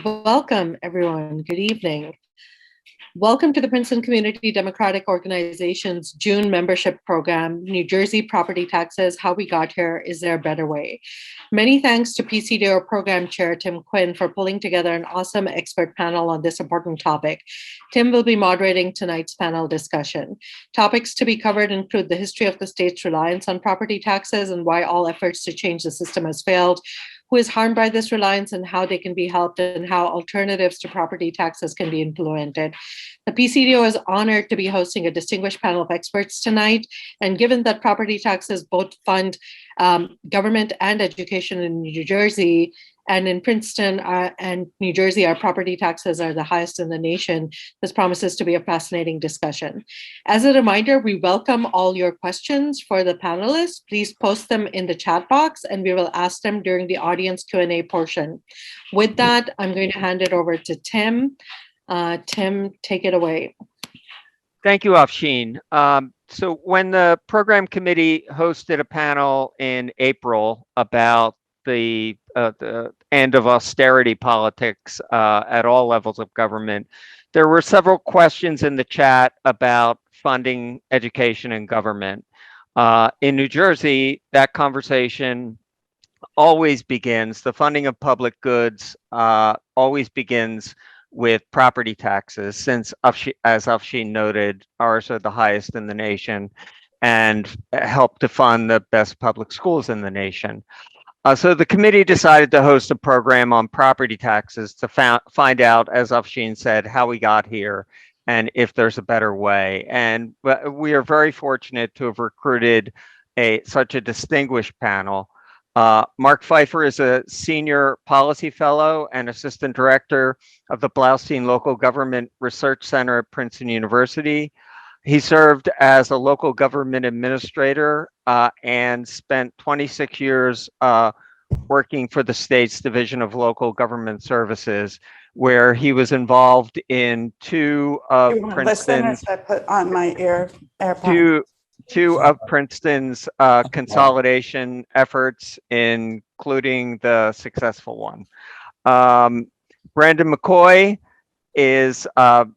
Welcome, everyone. Good evening. Welcome to the Princeton Community Democratic Organization's June membership program, New Jersey Property Taxes, How We Got Here, Is There a Better Way? Many thanks to PCDO Program Chair Tim Quinn for pulling together an awesome expert panel on this important topic. Tim will be moderating tonight's panel discussion. Topics to be covered include the history of the state's reliance on property taxes and why all efforts to change the system has failed, who is harmed by this reliance and how they can be helped, and how alternatives to property taxes can be implemented. The PCDO is honored to be hosting a distinguished panel of experts tonight. And given that property taxes both fund government and education in New Jersey, and in Princeton and New Jersey, our property taxes are the highest in the nation, this promises to be a fascinating discussion. As a reminder, we welcome all your questions for the panelists. Please post them in the chat box and we will ask them during the audience Q&A portion. With that, I'm going to hand it over to Tim. Tim, take it away. Thank you, Afshin. So when the program committee hosted a panel in April about the end of austerity politics at all levels of government, there were several questions in the chat about funding education and government. In New Jersey, that conversation always begins, the funding of public goods always begins with property taxes, since, as Afshin noted, ours are the highest in the nation and help to fund the best public schools in the nation. So the committee decided to host a program on property taxes to find out, as Afshin said, how we got here and if there's a better way. And we are very fortunate to have recruited such a distinguished panel. Marc Pfeiffer is a senior policy fellow and assistant director of the Bloustein Local Government Research Center at Princeton University. He served as a local government administrator and spent 26 years working for the state's Division of Local Government Services, where he was involved in two of Princeton's consolidation efforts, including the successful one. Brandon McKoy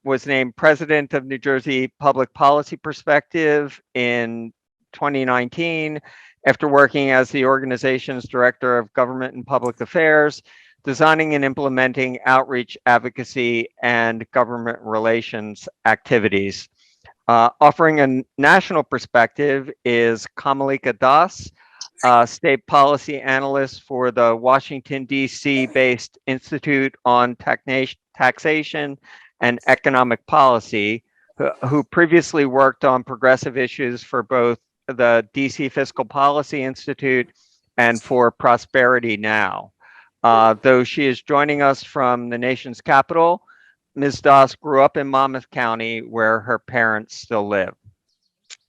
was named president of New Jersey Public Policy Perspective in 2019 after working as the organization's director of government and public affairs, designing and implementing outreach, advocacy, and government relations activities. Offering a national perspective is Kamolika Das, state policy analyst for the Washington, D.C. based Institute on Taxation and Economic Policy, who previously worked on progressive issues for both the D.C. Fiscal Policy Institute and for Prosperity Now. Though she is joining us from the nation's capital, Ms. Das grew up in Monmouth County, where her parents still live.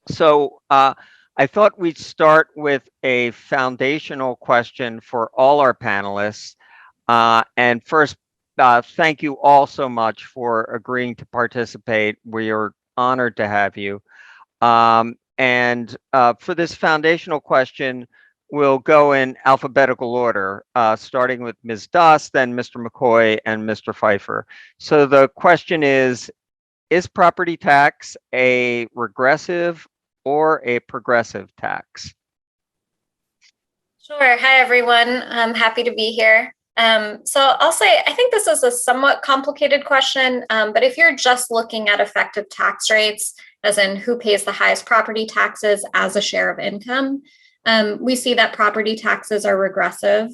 So I thought we'd start with a foundational question for all our panelists. And first, thank you all so much for agreeing to participate. We are honored to have you. And for this foundational question, we'll go in alphabetical order, starting with Ms. Das, then Mr. McKoy, and Mr. Pfeiffer. So the question is property tax a regressive or a progressive tax? Sure. Hi, everyone. I'm happy to be here. So I'll say, I think this is a somewhat complicated question, but if you're just looking at effective tax rates, as in who pays the highest property taxes as a share of income, we see that property taxes are regressive.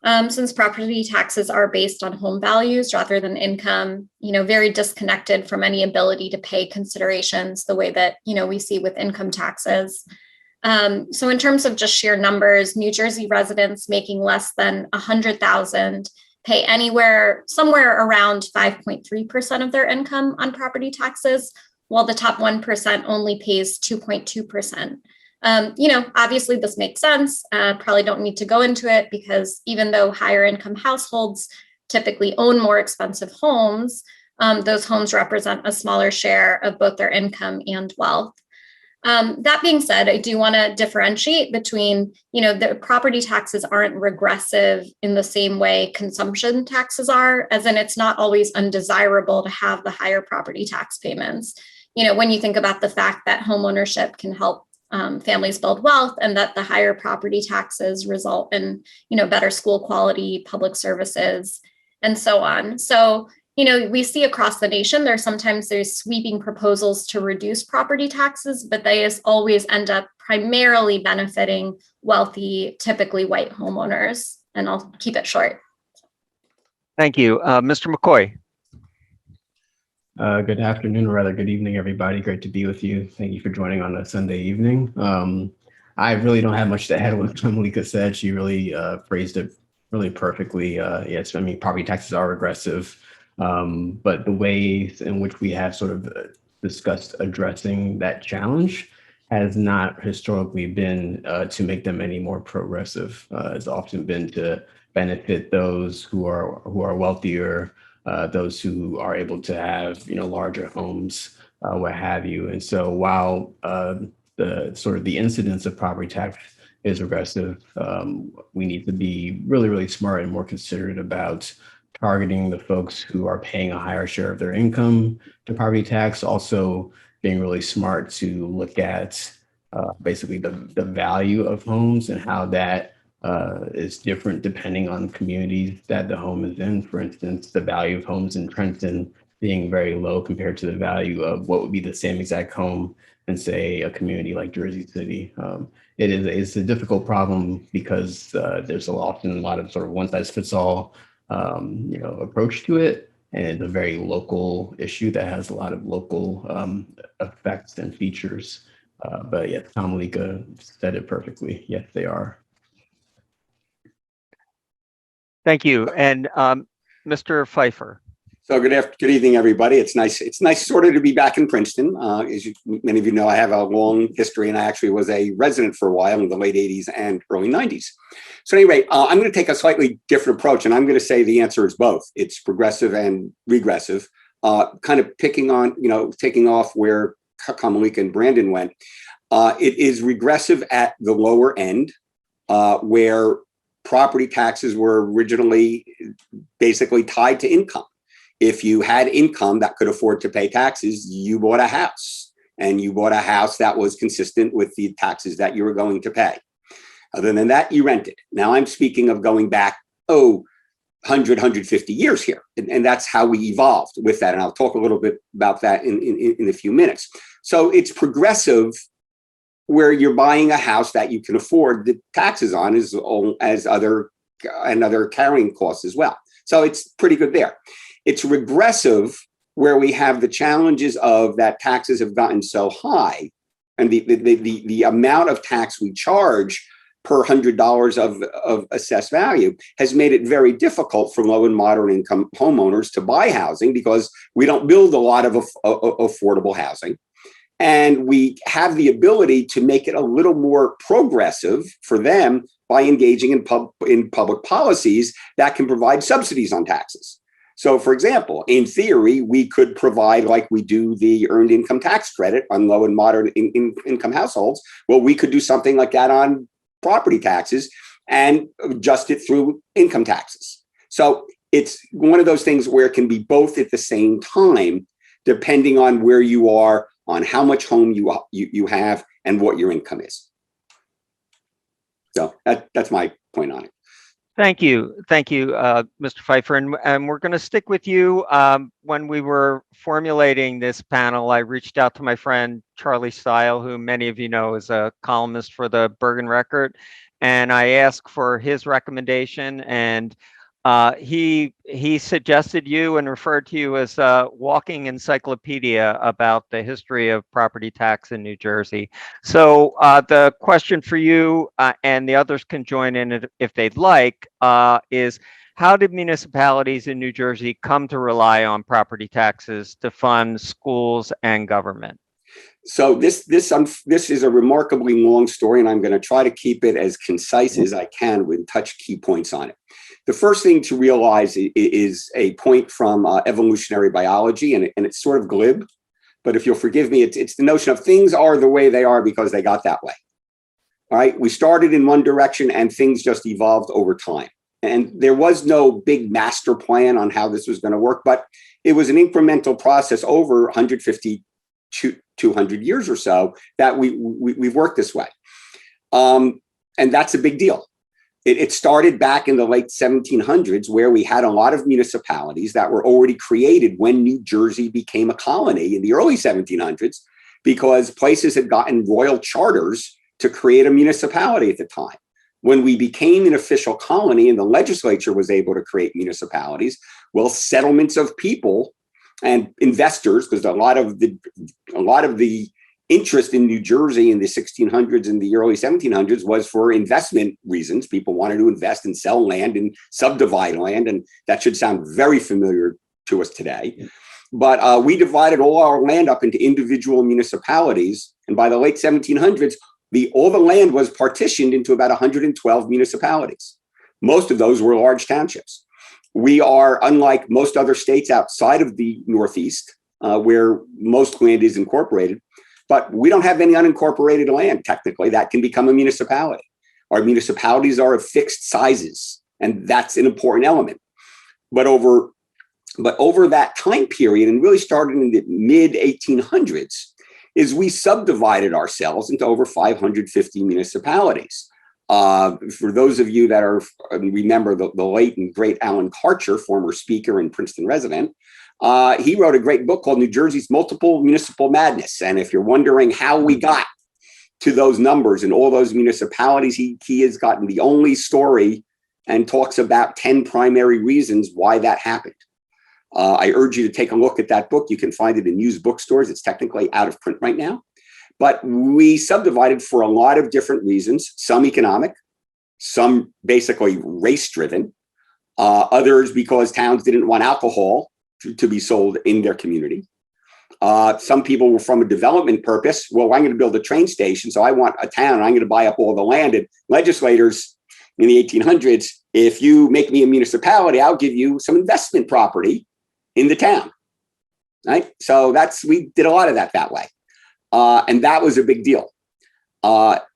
Since property taxes are based on home values rather than income, very disconnected from any ability to pay considerations the way that, we see with income taxes. So in terms of just sheer numbers, New Jersey residents making less than $100,000 pay somewhere around 5.3% of their income on property taxes, while the top 1% only pays 2.2%. Obviously this makes sense. Probably don't need to go into it because even though higher income households typically own more expensive homes, those homes represent a smaller share of both their income and wealth. That being said, I do want to differentiate between, the property taxes aren't regressive in the same way consumption taxes are, as in it's not always undesirable to have the higher property tax payments. When you think about the fact that homeownership can help families build wealth, and that the higher property taxes result in, better school quality, public services, and so on. So, we see across the nation, there's sweeping proposals to reduce property taxes, but they always end up primarily benefiting wealthy, typically white homeowners. And I'll keep it short. Thank you. Mr. McKoy. Good afternoon, or rather good evening, everybody. Great to be with you. Thank you for joining on a Sunday evening. I really don't have much to add to what Kamolika said. She really phrased it really perfectly. Yes, I mean, property taxes are regressive, but the ways in which we have sort of discussed addressing that challenge has not historically been to make them any more progressive. It's often been to benefit those who are wealthier, those who are able to have larger homes, what have you. And so while the incidence of property tax is regressive, we need to be really, really smart and more considerate about targeting the folks who are paying a higher share of their income to property tax. Also being really smart to look at basically the value of homes and how that is different depending on communities that the home is in. For instance, the value of homes in Trenton being very low compared to the value of what would be the same exact home in, say, a community like Jersey City. It's a difficult problem because there's often a lot of sort of one size fits all approach to it, and it's a very local issue that has a lot of local effects and features. But yes, Kamolika said it perfectly. Yes, they are. Thank you. And Mr. Pfeiffer. So good evening, everybody. It's nice sort of to be back in Princeton. Many of you know, I have a long history, and I actually was a resident for a while in the late 80s and early 90s. So anyway, I'm going to take a slightly different approach, and I'm going to say the answer is both. It's progressive and regressive, kind of taking off where Kamolika and Brandon went. It is regressive at the lower end, where property taxes were originally basically tied to income. If you had income that could afford to pay taxes, you bought a house, and you bought a house that was consistent with the taxes that you were going to pay. Other than that, you rented. Now I'm speaking of going back, 150 years here. And that's how we evolved with that. And I'll talk a little bit about that in a few minutes. So it's progressive where you're buying a house that you can afford the taxes on as other carrying costs as well. So it's pretty good there. It's regressive where we have the challenges of that taxes have gotten so high, and the amount of tax we charge per $100 of assessed value has made it very difficult for low and moderate income homeowners to buy housing, because we don't build a lot of affordable housing. And we have the ability to make it a little more progressive for them by engaging in public policies that can provide subsidies on taxes. So, for example, in theory, we could provide, like we do the earned income tax credit on low and moderate income households. Well, we could do something like that on property taxes and adjust it through income taxes. So it's one of those things where it can be both at the same time, depending on where you are, on how much home you have, and what your income is. So that's my point on it. Thank you, Mr. Pfeiffer. And we're going to stick with you. When we were formulating this panel, I reached out to my friend Charlie Stile, who many of you know is a columnist for the Bergen Record, and I asked for his recommendation, and he suggested you and referred to you as a walking encyclopedia about the history of property tax in New Jersey. So the question for you, and the others can join in if they'd like, is how did municipalities in New Jersey come to rely on property taxes to fund schools and government? So this is a remarkably long story, and I'm going to try to keep it as concise as I can with touch key points on it. The first thing to realize is a point from evolutionary biology, and it's sort of glib, but if you'll forgive me, it's the notion of things are the way they are because they got that way. All right, we started in one direction and things just evolved over time. And there was no big master plan on how this was going to work, but it was an incremental process over 150, 200 years or so that we've worked this way. And that's a big deal. It started back in the late 1700s, where we had a lot of municipalities that were already created when New Jersey became a colony in the early 1700s, because places had gotten royal charters to create a municipality at the time. When we became an official colony and the legislature was able to create municipalities, well, settlements of people and investors, because a lot of the interest in New Jersey in the 1600s and the early 1700s was for investment reasons. People wanted to invest and sell land and subdivide land, and that should sound very familiar to us today. But we divided all our land up into individual municipalities, and by the late 1700s, all the land was partitioned into about 112 municipalities. Most of those were large townships. We are, unlike most other states outside of the Northeast, where most land is incorporated, but we don't have any unincorporated land, technically, that can become a municipality. Our municipalities are of fixed sizes, and that's an important element. But over that time period, and really started in the mid-1800s, is we subdivided ourselves into over 550 municipalities. For those of you that remember the late and great Alan Karcher, former speaker and Princeton resident, he wrote a great book called New Jersey's Multiple Municipal Madness. And if you're wondering how we got to those numbers and all those municipalities, he has gotten the only story and talks about 10 primary reasons why that happened. I urge you to take a look at that book. You can find it in used bookstores. It's technically out of print right now. But we subdivided for a lot of different reasons, some economic, some basically race-driven, others because towns didn't want alcohol to be sold in their community. Some people were from a development purpose. Well, I'm going to build a train station, so I want a town, and I'm going to buy up all the land. And legislators in the 1800s, if you make me a municipality, I'll give you some investment property in the town, right? So we did a lot of that way. And that was a big deal. But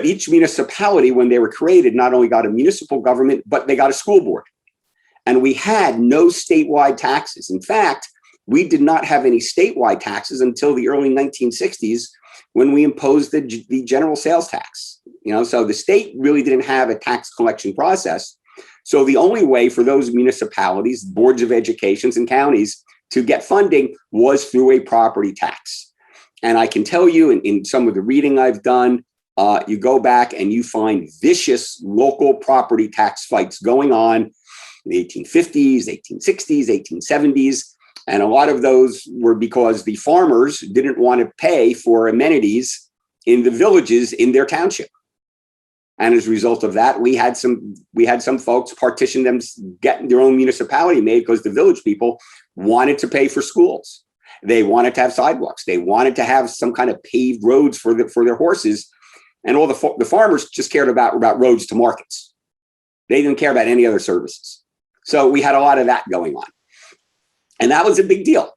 each municipality, when they were created, not only got a municipal government, but they got a school board. And we had no statewide taxes. In fact, we did not have any statewide taxes until the early 1960s, when we imposed the general sales tax. So the state really didn't have a tax collection process. So the only way for those municipalities, boards of educations and counties to get funding was through a property tax. And I can tell you in some of the reading I've done, you go back and you find vicious local property tax fights going on in the 1850s, 1860s, 1870s. And a lot of those were because the farmers didn't want to pay for amenities in the villages in their township. And as a result of that, we had some folks partition them, get their own municipality made because the village people wanted to pay for schools. They wanted to have sidewalks. They wanted to have some kind of paved roads for their horses. And all the farmers just cared about roads to markets. They didn't care about any other services. So we had a lot of that going on. And that was a big deal.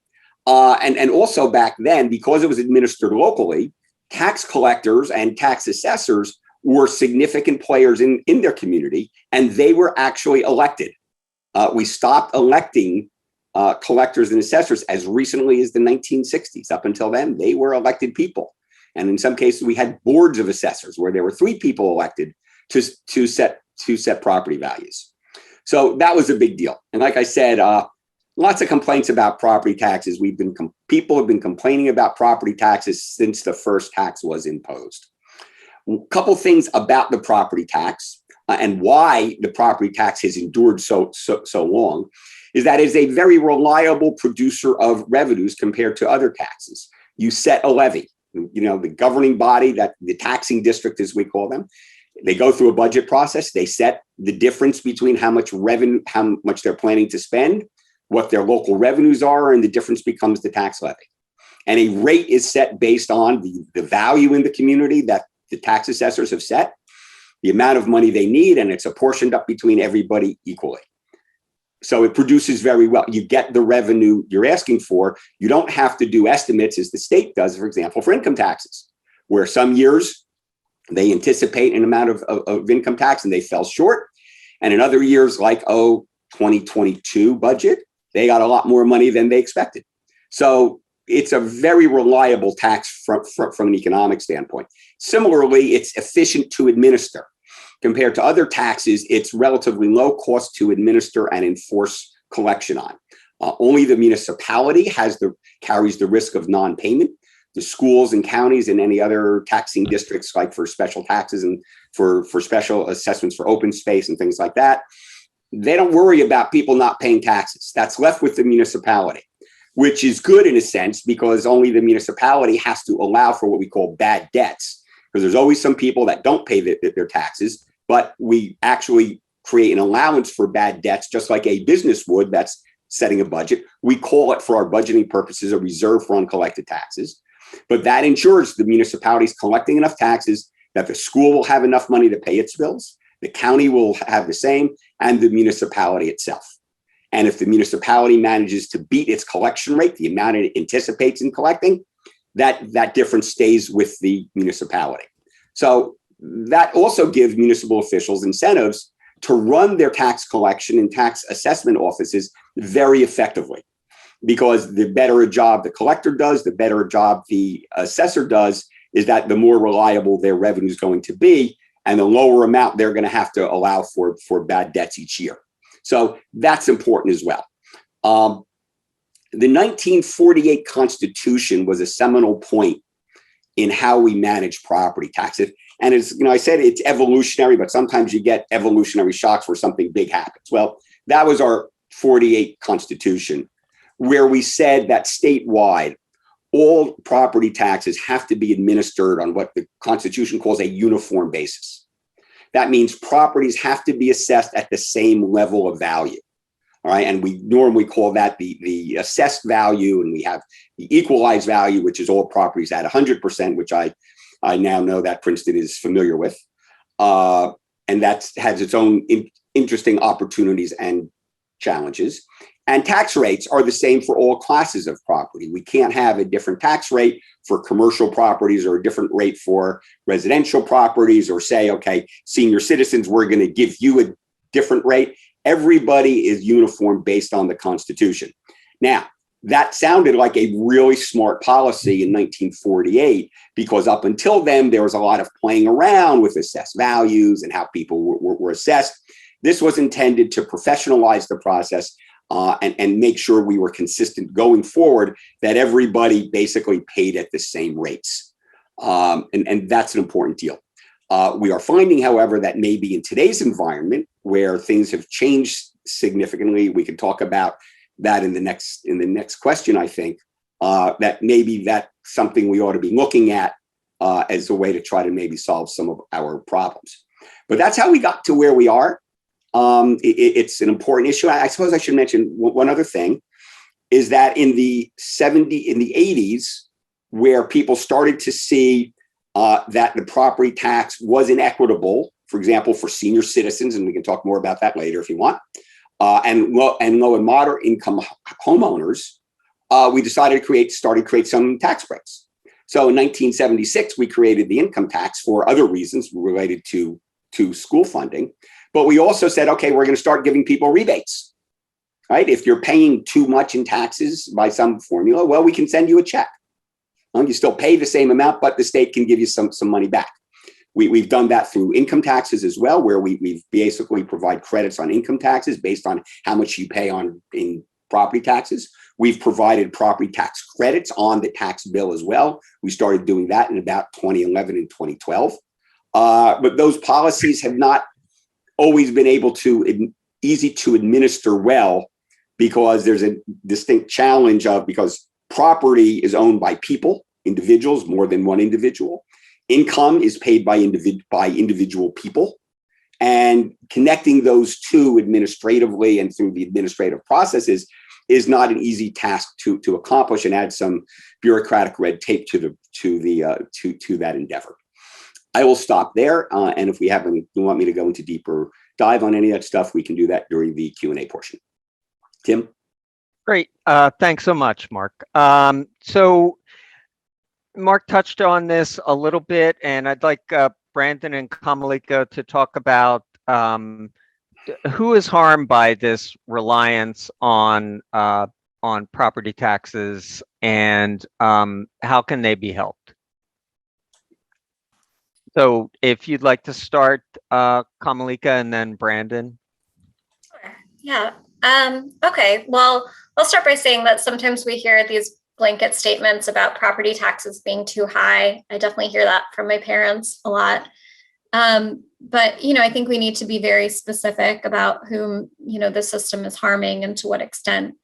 And also back then, because it was administered locally, tax collectors and tax assessors were significant players in their community, and they were actually elected. We stopped electing collectors and assessors as recently as the 1960s. Up until then, they were elected people. And in some cases, we had boards of assessors where there were 3 people elected to set property values. So that was a big deal. And like I said, lots of complaints about property taxes. People have been complaining about property taxes since the first tax was imposed. A couple things about the property tax and why the property tax has endured so long is that it's a very reliable producer of revenues compared to other taxes. You set a levy, the governing body, that the taxing district, as we call them, they go through a budget process. They set the difference between how much they're planning to spend, what their local revenues are, and the difference becomes the tax levy. And a rate is set based on the value in the community that the tax assessors have set, the amount of money they need, and it's apportioned up between everybody equally. So it produces very well. You get the revenue you're asking for. You don't have to do estimates as the state does, for example, for income taxes, where some years they anticipate an amount of income tax and they fell short. And in other years, like, 2022 budget, they got a lot more money than they expected. So it's a very reliable tax from an economic standpoint. Similarly, it's efficient to administer. Compared to other taxes, it's relatively low cost to administer and enforce collection on. Only the municipality carries the risk of non-payment. The schools and counties and any other taxing districts, like for special taxes and for special assessments for open space and things like that, they don't worry about people not paying taxes. That's left with the municipality, which is good in a sense, because only the municipality has to allow for what we call bad debts, because there's always some people that don't pay their taxes, but we actually create an allowance for bad debts, just like a business would that's setting a budget. We call it, for our budgeting purposes, a reserve for uncollected taxes. But that ensures the municipality is collecting enough taxes that the school will have enough money to pay its bills, the county will have the same, and the municipality itself. And if the municipality manages to beat its collection rate, the amount it anticipates in collecting, that difference stays with the municipality. So that also gives municipal officials incentives to run their tax collection and tax assessment offices very effectively, because the better a job the collector does, the better a job the assessor does, is that the more reliable their revenue is going to be, and the lower amount they're going to have to allow for bad debts each year. So that's important as well. The 1948 Constitution was a seminal point in how we manage property taxes. And as I said, it's evolutionary, but sometimes you get evolutionary shocks where something big happens. Well, that was our 48 Constitution, where we said that statewide, all property taxes have to be administered on what the Constitution calls a uniform basis. That means properties have to be assessed at the same level of value. All right. And we normally call that the assessed value, and we have the equalized value, which is all properties at 100%, which I now know that Princeton is familiar with. And that has its own interesting opportunities and challenges. And tax rates are the same for all classes of property. We can't have a different tax rate for commercial properties or a different rate for residential properties, or say, okay, senior citizens, we're going to give you a different rate. Everybody is uniform based on the Constitution. Now, that sounded like a really smart policy in 1948, because up until then, there was a lot of playing around with assessed values and how people were assessed. This was intended to professionalize the process and make sure we were consistent going forward, that everybody basically paid at the same rates. And that's an important deal. We are finding, however, that maybe in today's environment, where things have changed significantly, we can talk about that in the next question, I think, that maybe that's something we ought to be looking at as a way to try to maybe solve some of our problems. But that's how we got to where we are. It's an important issue. I suppose I should mention one other thing, is that in the 80s, where people started to see that the property tax was inequitable, for example, for senior citizens, and we can talk more about that later if you want, and low and moderate income homeowners, we decided to create some tax breaks. So in 1976, we created the income tax for other reasons related to school funding. But we also said, okay, we're going to start giving people rebates, right? If you're paying too much in taxes by some formula, well, we can send you a check. Well, you still pay the same amount, but the state can give you some money back. We've done that through income taxes as well, where we basically provide credits on income taxes based on how much you pay in property taxes. We've provided property tax credits on the tax bill as well. We started doing that in about 2011 and 2012. But those policies have not always been easy to administer well, because there's a distinct challenge because property is owned by people, individuals, more than one individual. Income is paid by individual people, and connecting those two administratively and through the administrative processes is not an easy task to accomplish, and add some bureaucratic red tape to that endeavor. I will stop there, and if you want me to go into deeper dive on any of that stuff, we can do that during the Q&A portion. Tim? Great. Thanks so much, Mark. So Mark touched on this a little bit, and I'd like Brandon and Kamolika to talk about who is harmed by this reliance on property taxes, and how can they be helped? So if you'd like to start, Kamolika, and then Brandon. Sure. Yeah. Okay. Well, I'll start by saying that sometimes we hear these blanket statements about property taxes being too high. I definitely hear that from my parents a lot. But, I think we need to be very specific about whom, the system is harming and to what extent.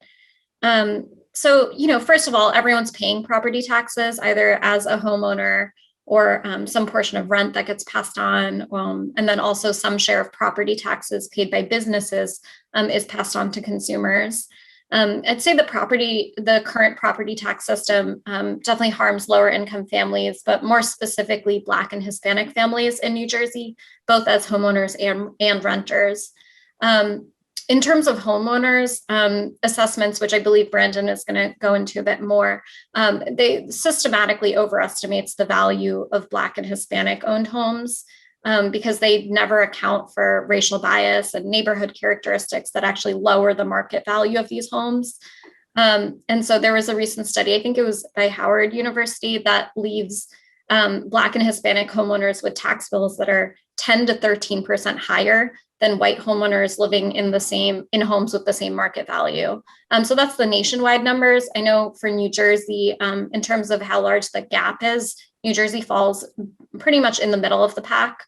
So, first of all, everyone's paying property taxes, either as a homeowner or some portion of rent that gets passed on. And then also some share of property taxes paid by businesses is passed on to consumers. I'd say the current property tax system definitely harms lower income families, but more specifically Black and Hispanic families in New Jersey, both as homeowners and renters. In terms of homeowners assessments, which I believe Brandon is going to go into a bit more, they systematically overestimates the value of Black and Hispanic owned homes because they never account for racial bias and neighborhood characteristics that actually lower the market value of these homes. And so there was a recent study, I think it was by Howard University, that leaves Black and Hispanic homeowners with tax bills that are 10 to 13% higher than white homeowners living in homes with the same market value. So that's the nationwide numbers. I know for New Jersey, in terms of how large the gap is, New Jersey falls pretty much in the middle of the pack.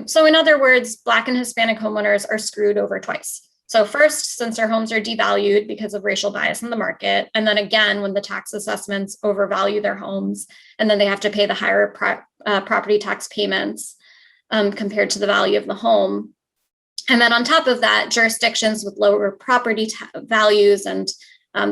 So in other words, Black and Hispanic homeowners are screwed over twice. So first, since their homes are devalued because of racial bias in the market, and then again, when the tax assessments overvalue their homes, and then they have to pay the higher property tax payments compared to the value of the home. And then on top of that, jurisdictions with lower property values and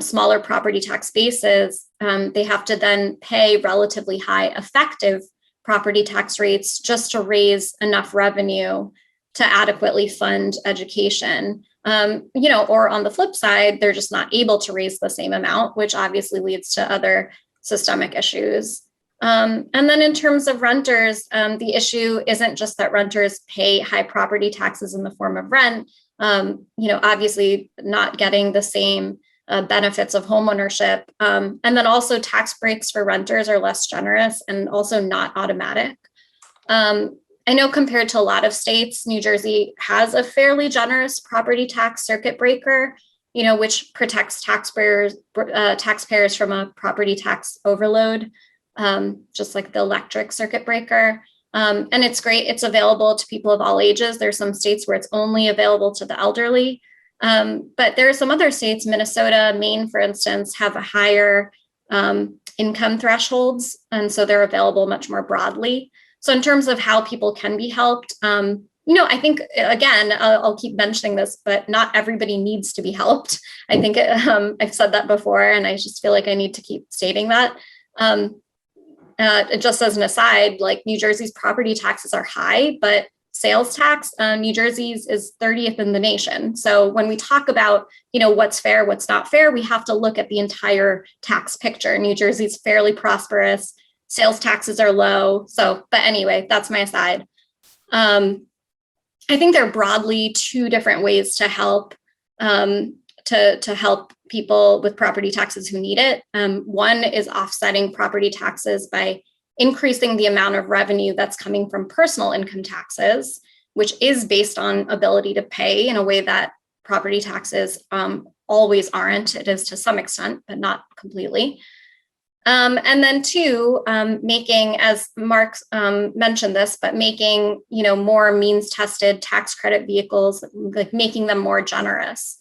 smaller property tax bases, they have to then pay relatively high effective property tax rates just to raise enough revenue to adequately fund education. Or on the flip side, they're just not able to raise the same amount, which obviously leads to other systemic issues. And then in terms of renters, the issue isn't just that renters pay high property taxes in the form of rent, obviously not getting the same benefits of homeownership. And then also tax breaks for renters are less generous and also not automatic. I know compared to a lot of states, New Jersey has a fairly generous property tax circuit breaker, which protects taxpayers from a property tax overload. Just like the electric circuit breaker. And it's great. It's available to people of all ages. There's some states where it's only available to the elderly. But there are some other states, Minnesota, Maine, for instance, have a higher income thresholds. And so they're available much more broadly. So in terms of how people can be helped, I think, again, I'll keep mentioning this, but not everybody needs to be helped. I think I've said that before, and I just feel like I need to keep stating that. Just as an aside, like New Jersey's property taxes are high, but sales tax, New Jersey's is 30th in the nation. So when we talk about, what's fair, what's not fair, we have to look at the entire tax picture. New Jersey's fairly prosperous, sales taxes are low. So, but anyway, that's my aside. I think there are broadly two different ways to help to help people with property taxes who need it. One is offsetting property taxes by increasing the amount of revenue that's coming from personal income taxes, which is based on ability to pay in a way that property taxes always aren't. It is to some extent, but not completely. And then two, making, as Mark mentioned this, but making, more means tested tax credit vehicles, like making them more generous.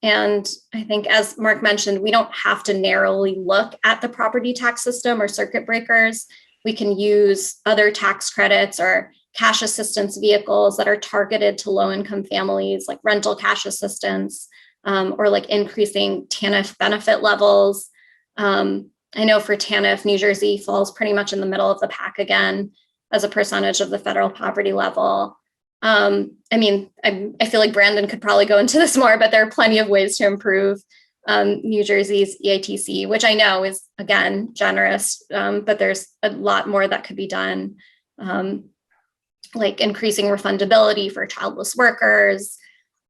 And I think, as Mark mentioned, we don't have to narrowly look at the property tax system or circuit breakers. We can use other tax credits or cash assistance vehicles that are targeted to low-income families, like rental cash assistance, or like increasing TANF benefit levels. I know for TANF, New Jersey falls pretty much in the middle of the pack again as a percentage of the federal poverty level. I mean, I feel like Brandon could probably go into this more, but there are plenty of ways to improve New Jersey's EITC, which I know is, again, generous, but there's a lot more that could be done, like increasing refundability for childless workers.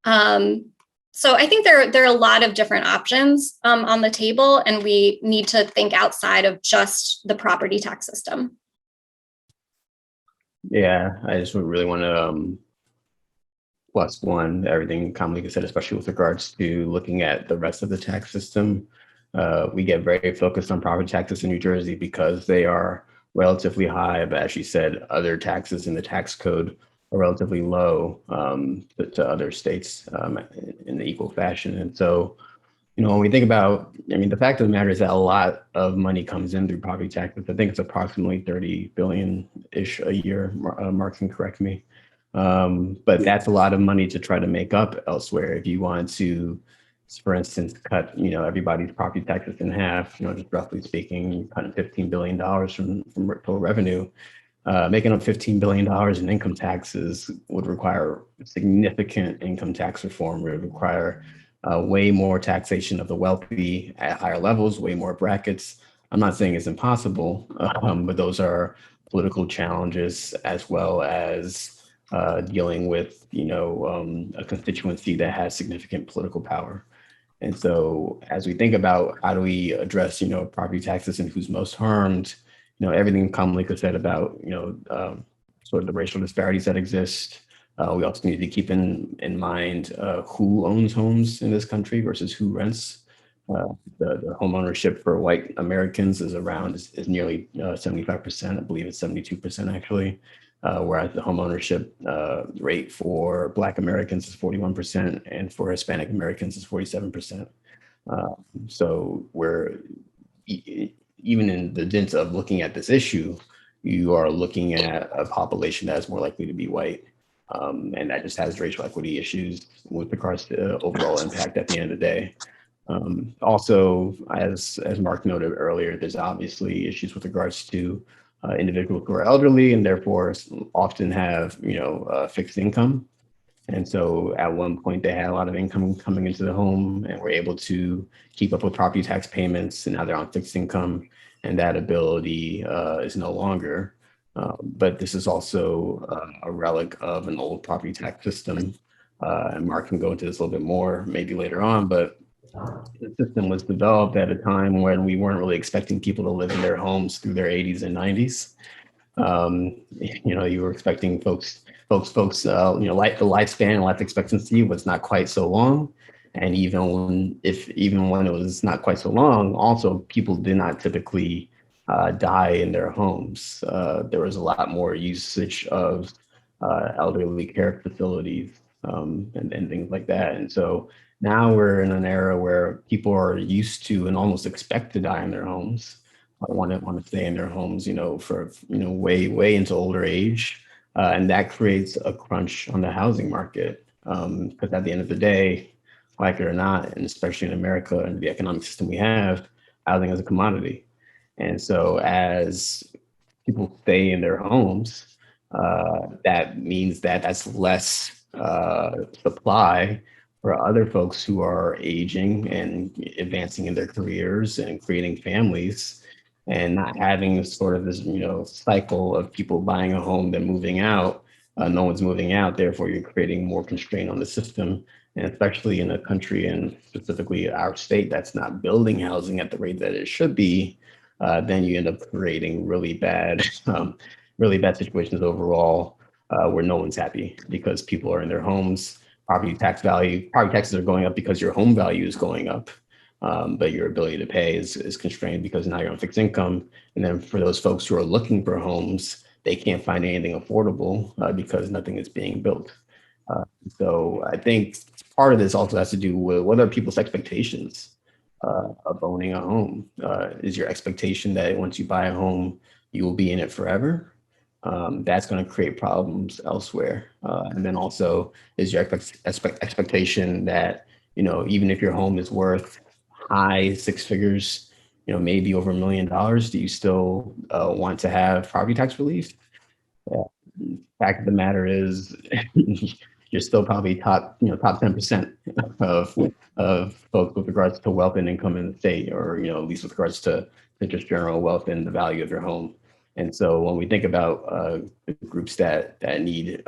So I think there are a lot of different options on the table, and we need to think outside of just the property tax system. Yeah, I just really want to plus one everything Kamolika said, especially with regards to looking at the rest of the tax system. We get very focused on property taxes in New Jersey because they are relatively high, but as she said, other taxes in the tax code are relatively low to other states in the equal fashion. And so, when we think about, the fact of the matter is that a lot of money comes in through property taxes. I think it's approximately 30 billion-ish a year. Mark can correct me. But that's a lot of money to try to make up elsewhere. If you want to, for instance, cut, everybody's property taxes in half, just roughly speaking, cutting $15 billion from total revenue, making up $15 billion in income taxes would require significant income tax reform. It would require way more taxation of the wealthy at higher levels, way more brackets. I'm not saying it's impossible, but those are political challenges as well as dealing with, a constituency that has significant political power. And so as we think about how do we address, property taxes and who's most harmed, everything Kamolika said about, sort of the racial disparities that exist. We also need to keep in mind who owns homes in this country versus who rents. The home ownership for white Americans is nearly 75%. I believe it's 72% actually. Whereas the home ownership rate for Black Americans is 41% and for Hispanic Americans is 47%. So we're even in the dent of looking at this issue, you are looking at a population that is more likely to be white. And that just has racial equity issues with regards to overall impact at the end of the day. Also, as Mark noted earlier, there's obviously issues with regards to individuals who are elderly and therefore often have, fixed income. And so at one point they had a lot of income coming into the home and were able to keep up with property tax payments, and now they're on fixed income and that ability is no longer. But this is also a relic of an old property tax system. And Mark can go into this a little bit more maybe later on, but the system was developed at a time when we weren't really expecting people to live in their homes through their 80s and 90s. You were expecting folks, the lifespan and life expectancy was not quite so long. And even when it was not quite so long, also people did not typically die in their homes. There was a lot more usage of elderly care facilities and things like that. And so now we're in an era where people are used to and almost expect to die in their homes. I want to stay in their homes, for way into older age, and that creates a crunch on the housing market. Because at the end of the day, like it or not, and especially in America and the economic system we have, housing is a commodity. And so as people stay in their homes, that means that that's less supply for other folks who are aging and advancing in their careers and creating families, and not having sort of this, cycle of people buying a home, then moving out. No one's moving out, therefore you're creating more constraint on the system. And especially in a country, and specifically our state, that's not building housing at the rate that it should be, then you end up creating really bad situations overall, where no one's happy because people are in their homes. Property taxes are going up because your home value is going up, but your ability to pay is constrained because now you're on fixed income. And then for those folks who are looking for homes, they can't find anything affordable because nothing is being built. So I think part of this also has to do with what are people's expectations of owning a home. Is your expectation that once you buy a home, you will be in it forever? That's going to create problems elsewhere. And then also, is your expectation that, even if your home is worth high six figures, maybe over $1 million, do you still want to have property tax relief? Yeah. fact of the matter is, you're still probably top 10% of folks with regards to wealth and income in the state, or at least with regards to just general wealth and the value of your home. And so when we think about the groups that need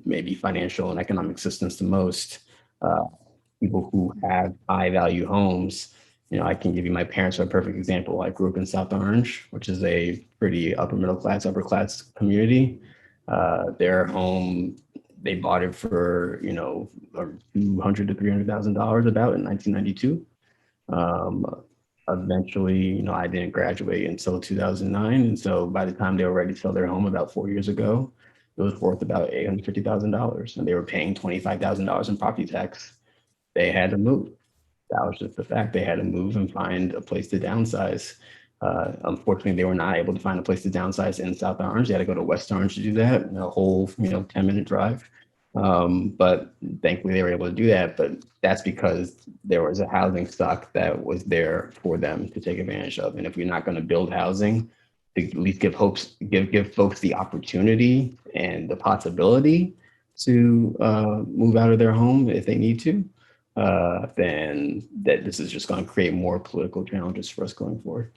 maybe financial and economic assistance the most, people who have high value homes, I can give you my parents are a perfect example. I grew up in South Orange, which is a pretty upper upper class community. Their home, they bought it for $200,000 to $300,000 about in 1992. Eventually, I didn't graduate until 2009, and so by the time they were ready to sell their home about 4 years ago, it was worth about $850,000, and they were paying $25,000 in property tax. They had to move. That was just the fact. They had to move and find a place to downsize. Unfortunately, they were not able to find a place to downsize in South Orange. They had to go to West Orange to do that, a whole 10-minute drive. But thankfully they were able to do that. But that's because there was a housing stock that was there for them to take advantage of. And if we're not going to build housing, to at least give folks the opportunity and the possibility to move out of their home if they need to, then this is just going to create more political challenges for us going forward.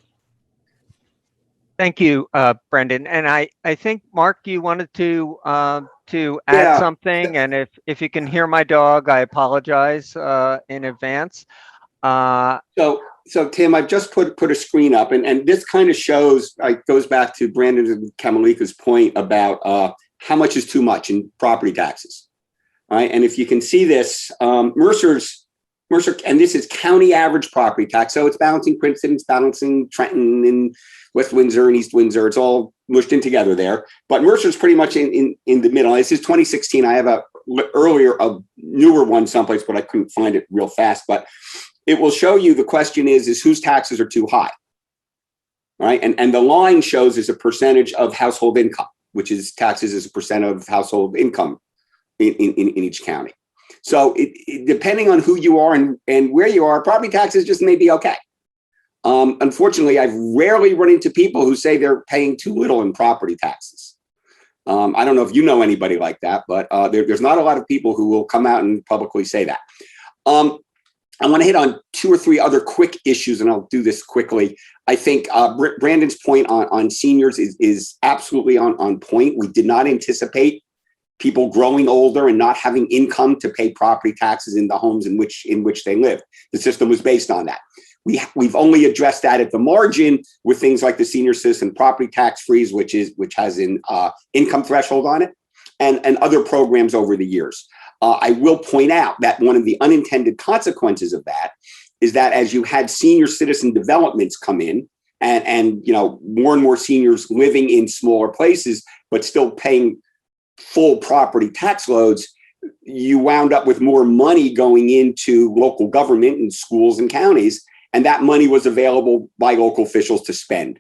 Thank you, Brendan. And I think, Mark, you wanted to add something. And if you can hear my dog, I apologize in advance. So Tim, I've just put a screen up, and this kind of shows, goes back to Brandon and Kamolika's point about how much is too much in property taxes. All right, and if you can see this, Mercer, and this is county average property tax. So it's balancing Princeton, it's balancing Trenton and West Windsor and East Windsor. It's all mushed in together there. But Mercer's pretty much in the middle. This is 2016. I have a newer one someplace, but I couldn't find it real fast. But it will show you, the question is whose taxes are too high, right? And the line shows is a percentage of household income, which is taxes as a percent of household income in each county. So depending on who you are and where you are, property taxes just may be okay. Unfortunately, I've rarely run into people who say they're paying too little in property taxes. I don't know if you know anybody like that, but there's not a lot of people who will come out and publicly say that. I want to hit on 2 or 3 other quick issues, and I'll do this quickly. I think Brandon's point on seniors is absolutely on point. We did not anticipate people growing older and not having income to pay property taxes in the homes in which they live. The system was based on that. We've only addressed that at the margin with things like the senior citizen property tax freeze, which has an income threshold on it, and other programs over the years. I will point out that one of the unintended consequences of that is that as you had senior citizen developments come in and more and more seniors living in smaller places, but still paying full property tax loads, you wound up with more money going into local government and schools and counties. And that money was available by local officials to spend.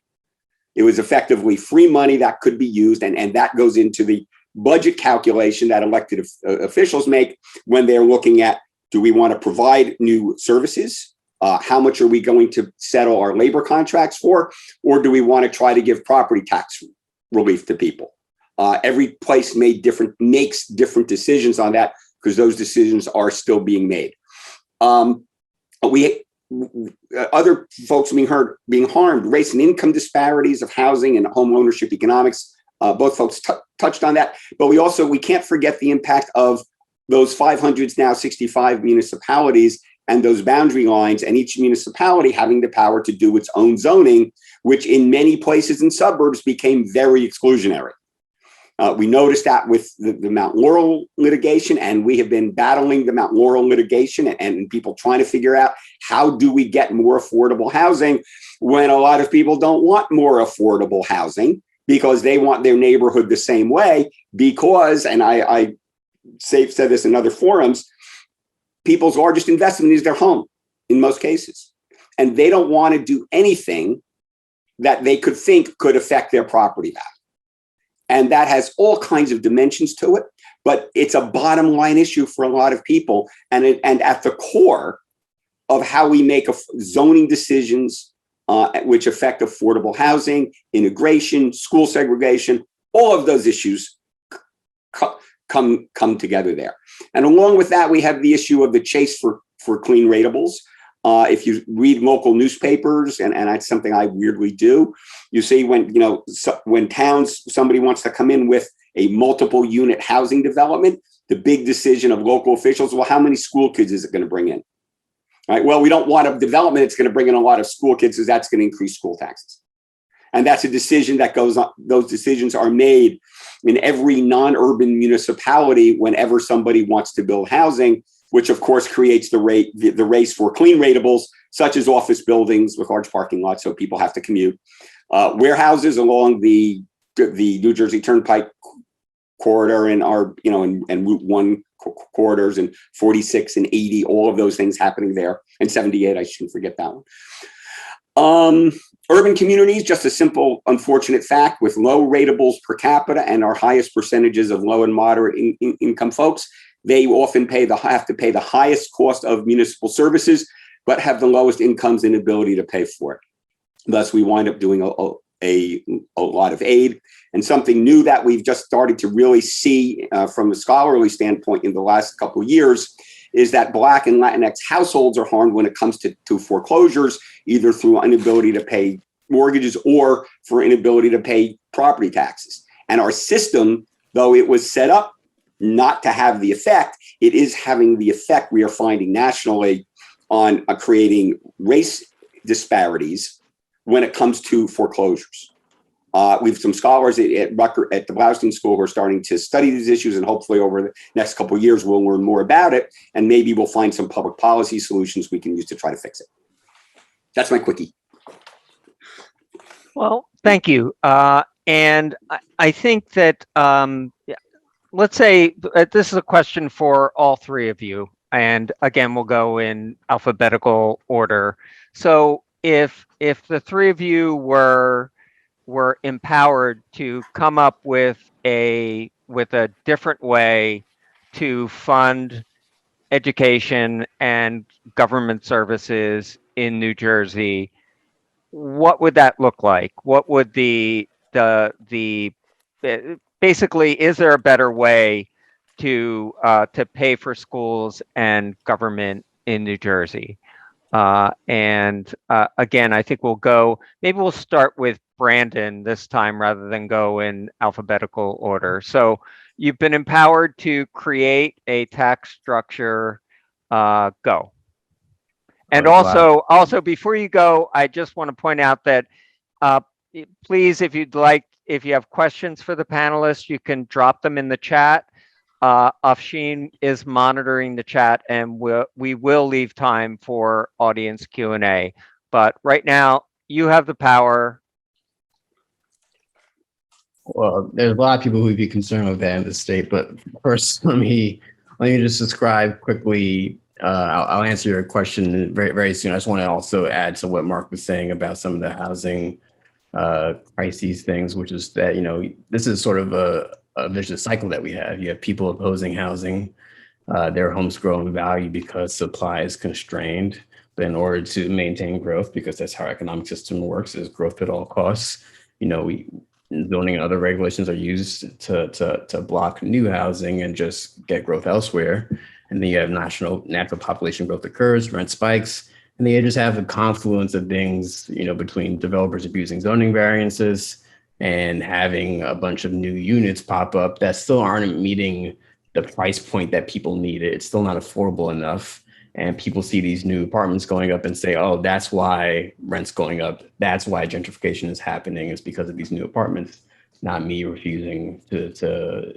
It was effectively free money that could be used. And that goes into the budget calculation that elected officials make when they're looking at, do we want to provide new services? How much are we going to settle our labor contracts for? Or do we want to try to give property tax relief to people? Every place makes different decisions on that because those decisions are still being made. Other folks being harmed, race and income disparities of housing and home ownership economics. Both folks touched on that, but we can't forget the impact of those 500 now 65 municipalities and those boundary lines, and each municipality having the power to do its own zoning, which in many places in suburbs became very exclusionary. We noticed that with the Mount Laurel litigation, and we have been battling the Mount Laurel litigation and people trying to figure out how do we get more affordable housing when a lot of people don't want more affordable housing because they want their neighborhood the same way because, and I said this in other forums, people's largest investment is their home in most cases. And they don't want to do anything that they could think could affect their property value. And that has all kinds of dimensions to it, but it's a bottom line issue for a lot of people. And at the core of how we make zoning decisions, which affect affordable housing, integration, school segregation, all of those issues come together there. And along with that, we have the issue of the chase for clean ratables. If you read local newspapers, and that's something I weirdly do, you see when towns, somebody wants to come in with a multiple unit housing development, the big decision of local officials, well, how many school kids is it going to bring in? All right, well, we don't want a development that's going to bring in a lot of school kids because that's going to increase school taxes. And that's a decision that goes on. Those decisions are made in every non-urban municipality whenever somebody wants to build housing, which of course creates the race for clean ratables, such as office buildings with large parking lots, so people have to commute. Warehouses along the New Jersey Turnpike corridor and and Route 1 corridors and 46 and 80, all of those things happening there, and 78, I shouldn't forget that one. Urban communities, just a simple, unfortunate fact, with low ratables per capita and our highest percentages of low and moderate income folks, they often have to pay the highest cost of municipal services, but have the lowest incomes and ability to pay for it. Thus, we wind up doing a lot of aid. And something new that we've just started to really see from a scholarly standpoint in the last couple of years is that Black and Latinx households are harmed when it comes to foreclosures, either through inability to pay mortgages or for inability to pay property taxes. And our system, though it was set up not to have the effect, it is having the effect we are finding nationally on creating race disparities when it comes to foreclosures. We have some scholars at the Bloustein School who are starting to study these issues, and hopefully over the next couple of years, we'll learn more about it, and maybe we'll find some public policy solutions we can use to try to fix it. That's my quickie. Well, thank you. And I think that, let's say this is a question for all three of you. And again, we'll go in alphabetical order. So if the three of you were empowered to come up with a different way to fund education and government services in New Jersey, what would that look like? What would the basically, is there a better way to pay for schools and government in New Jersey? Again, I think maybe we'll start with Brandon this time rather than go in alphabetical order. So you've been empowered to create a tax structure, go. And also before you go, I just want to point out that please, if you have questions for the panelists, you can drop them in the chat. Afshin is monitoring the chat, and we will leave time for audience Q&A. But right now, you have the power. Well, there's a lot of people who would be concerned with that in the state, but first, let me just describe quickly. I'll answer your question very, very soon. I just want to also add to what Mark was saying about some of the housing crises things, which is that, this is sort of a vicious cycle that we have. You have people opposing housing, their homes grow in value because supply is constrained. But in order to maintain growth, because that's how our economic system works, is growth at all costs. Zoning and other regulations are used to block new housing and just get growth elsewhere. And then you have natural population growth occurs, rent spikes, and then you just have a confluence of things, between developers abusing zoning variances and having a bunch of new units pop up that still aren't meeting the price point that people need. It's still not affordable enough. And people see these new apartments going up and say, oh, that's why rent's going up. That's why gentrification is happening. It's because of these new apartments, not me refusing to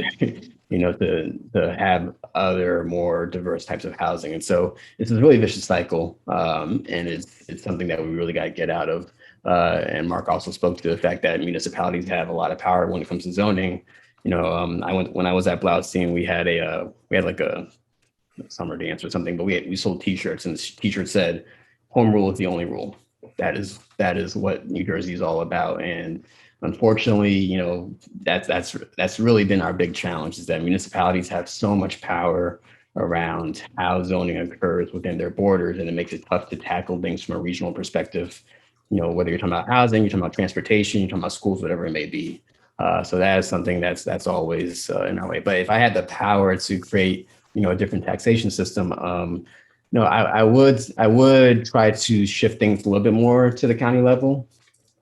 have other more diverse types of housing. And so it's a really vicious cycle. And it's something that we really got to get out of. And Mark also spoke to the fact that municipalities have a lot of power when it comes to zoning. When I was at Bloustein, we had like a summer dance or something, but we sold T-shirts, and the T-shirt said, "Home rule is the only rule." That is what New Jersey is all about. And unfortunately, that's really been our big challenge, is that municipalities have so much power around how zoning occurs within their borders, and it makes it tough to tackle things from a regional perspective. Whether you're talking about housing, you're talking about transportation, you're talking about schools, whatever it may be. So that is something that's always in our way. But if I had the power to create, a different taxation system, I would try to shift things a little bit more to the county level.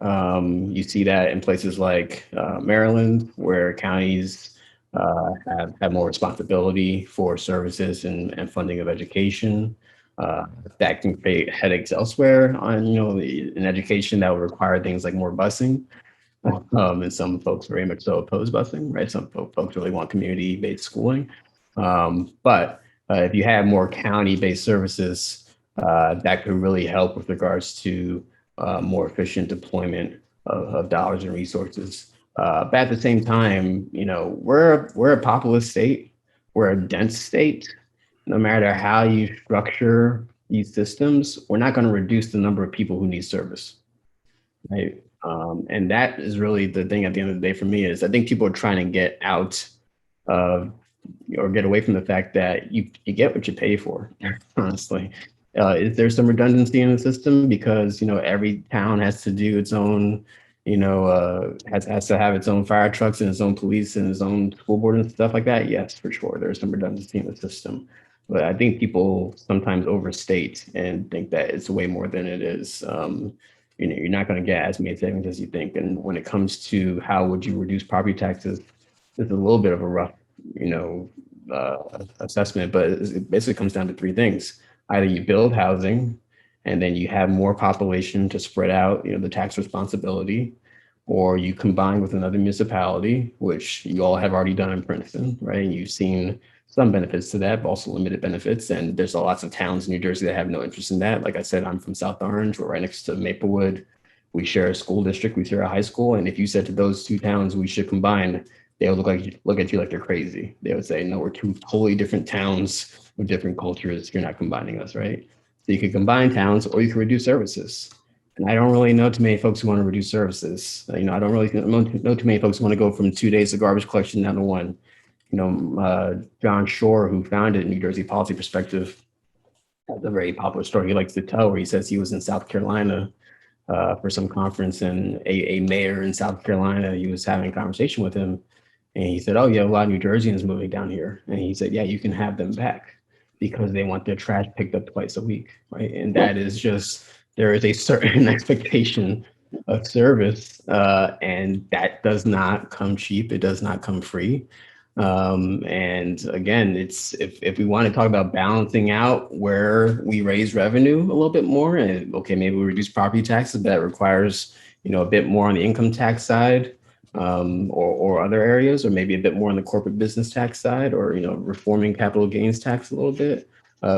You see that in places like Maryland, where counties have more responsibility for services and funding of education. That can create headaches elsewhere on, in education that would require things like more busing. And some folks very much so oppose busing, right? Some folks really want community-based schooling. But if you have more county-based services, that could really help with regards to more efficient deployment of dollars and resources. But at the same time, we're a populous state, we're a dense state. No matter how you structure these systems, we're not going to reduce the number of people who need service, right? And that is really the thing at the end of the day for me is I think people are trying to get out of or get away from the fact that you get what you pay for, honestly. Is there some redundancy in the system because, every town has to do its own, has to have its own fire trucks and its own police and its own school board and stuff like that? Yes, for sure. There's some redundancy in the system. But I think people sometimes overstate and think that it's way more than it is. You're not going to get as many savings as you think. And when it comes to how would you reduce property taxes, it's a little bit of a rough, assessment, but it basically comes down to three things. Either you build housing and then you have more population to spread out, the tax responsibility, or you combine with another municipality, which you all have already done in Princeton, right? And you've seen some benefits to that, but also limited benefits. And there's lots of towns in New Jersey that have no interest in that. Like I said, I'm from South Orange. We're right next to Maplewood. We share a school district. We share a high school. And if you said to those two towns we should combine, they would look at you like you're crazy. They would say, no, we're two totally different towns with different cultures. You're not combining us, right? So you could combine towns or you can reduce services. And I don't really know too many folks who want to reduce services. I don't really know too many folks who want to go from 2 days of garbage collection down to one. John Shore, who founded New Jersey Policy Perspective, has a very popular story he likes to tell where he says he was in South Carolina for some conference and a mayor in South Carolina, he was having a conversation with him. And he said, oh, you have a lot of New Jerseyans moving down here. And he said, yeah, you can have them back because they want their trash picked up twice a week, right? And that is just, there is a certain expectation of service and that does not come cheap. It does not come free. And again, it's if we want to talk about balancing out where we raise revenue a little bit more, and okay, maybe we reduce property taxes, but that requires a bit more on the income tax side, or other areas, or maybe a bit more on the corporate business tax side, or reforming capital gains tax a little bit.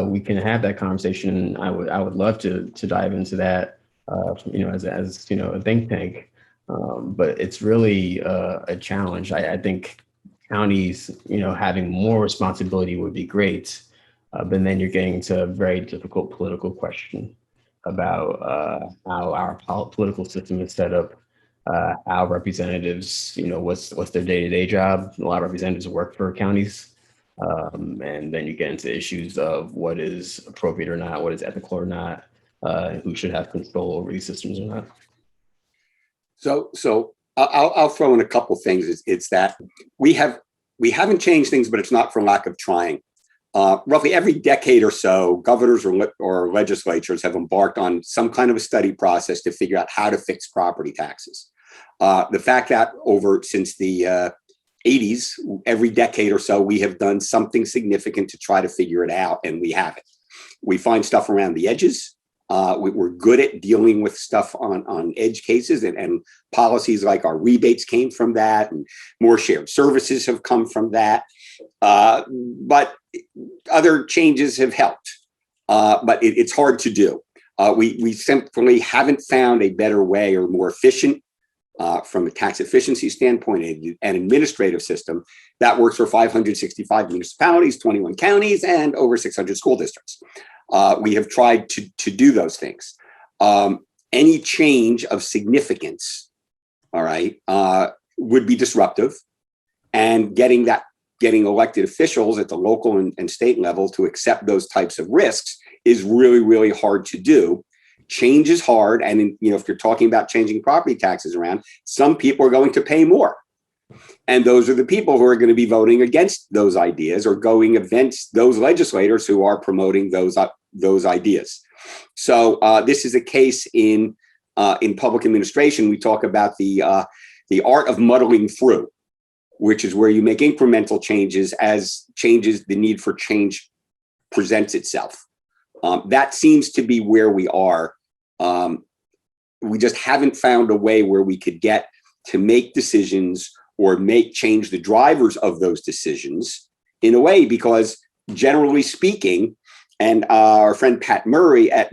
We can have that conversation. I would love to dive into that, as a think tank. But it's really a challenge. I think counties, having more responsibility would be great, but then you're getting to a very difficult political question about how our political system is set up, how representatives, what's their day-to-day job. A lot of representatives work for counties, and then you get into issues of what is appropriate or not, what is ethical or not, who should have control over these systems or not. So I'll throw in a couple things. It's that we haven't changed things, but it's not for lack of trying. Roughly every decade or so, governors or legislatures have embarked on some kind of a study process to figure out how to fix property taxes. The fact that since the 80s, every decade or so, we have done something significant to try to figure it out, and we haven't. We find stuff around the edges. We're good at dealing with stuff on edge cases, and policies like our rebates came from that, and more shared services have come from that. But other changes have helped, but it's hard to do. We simply haven't found a better way or more efficient, from a tax efficiency standpoint, an administrative system that works for 565 municipalities, 21 counties, and over 600 school districts. We have tried to do those things. Any change of significance, all right, would be disruptive, and getting elected officials at the local and state level to accept those types of risks is really, really hard to do. Change is hard, and if you're talking about changing property taxes around, some people are going to pay more And those are the people who are going to be voting against those ideas or going against those legislators who are promoting those ideas. So this is a case in public administration. We talk about the art of muddling through, which is where you make incremental changes as the need for change presents itself. That seems to be where we are. We just haven't found a way where we could get to make decisions or change the drivers of those decisions in a way, because generally speaking, and our friend Pat Murray at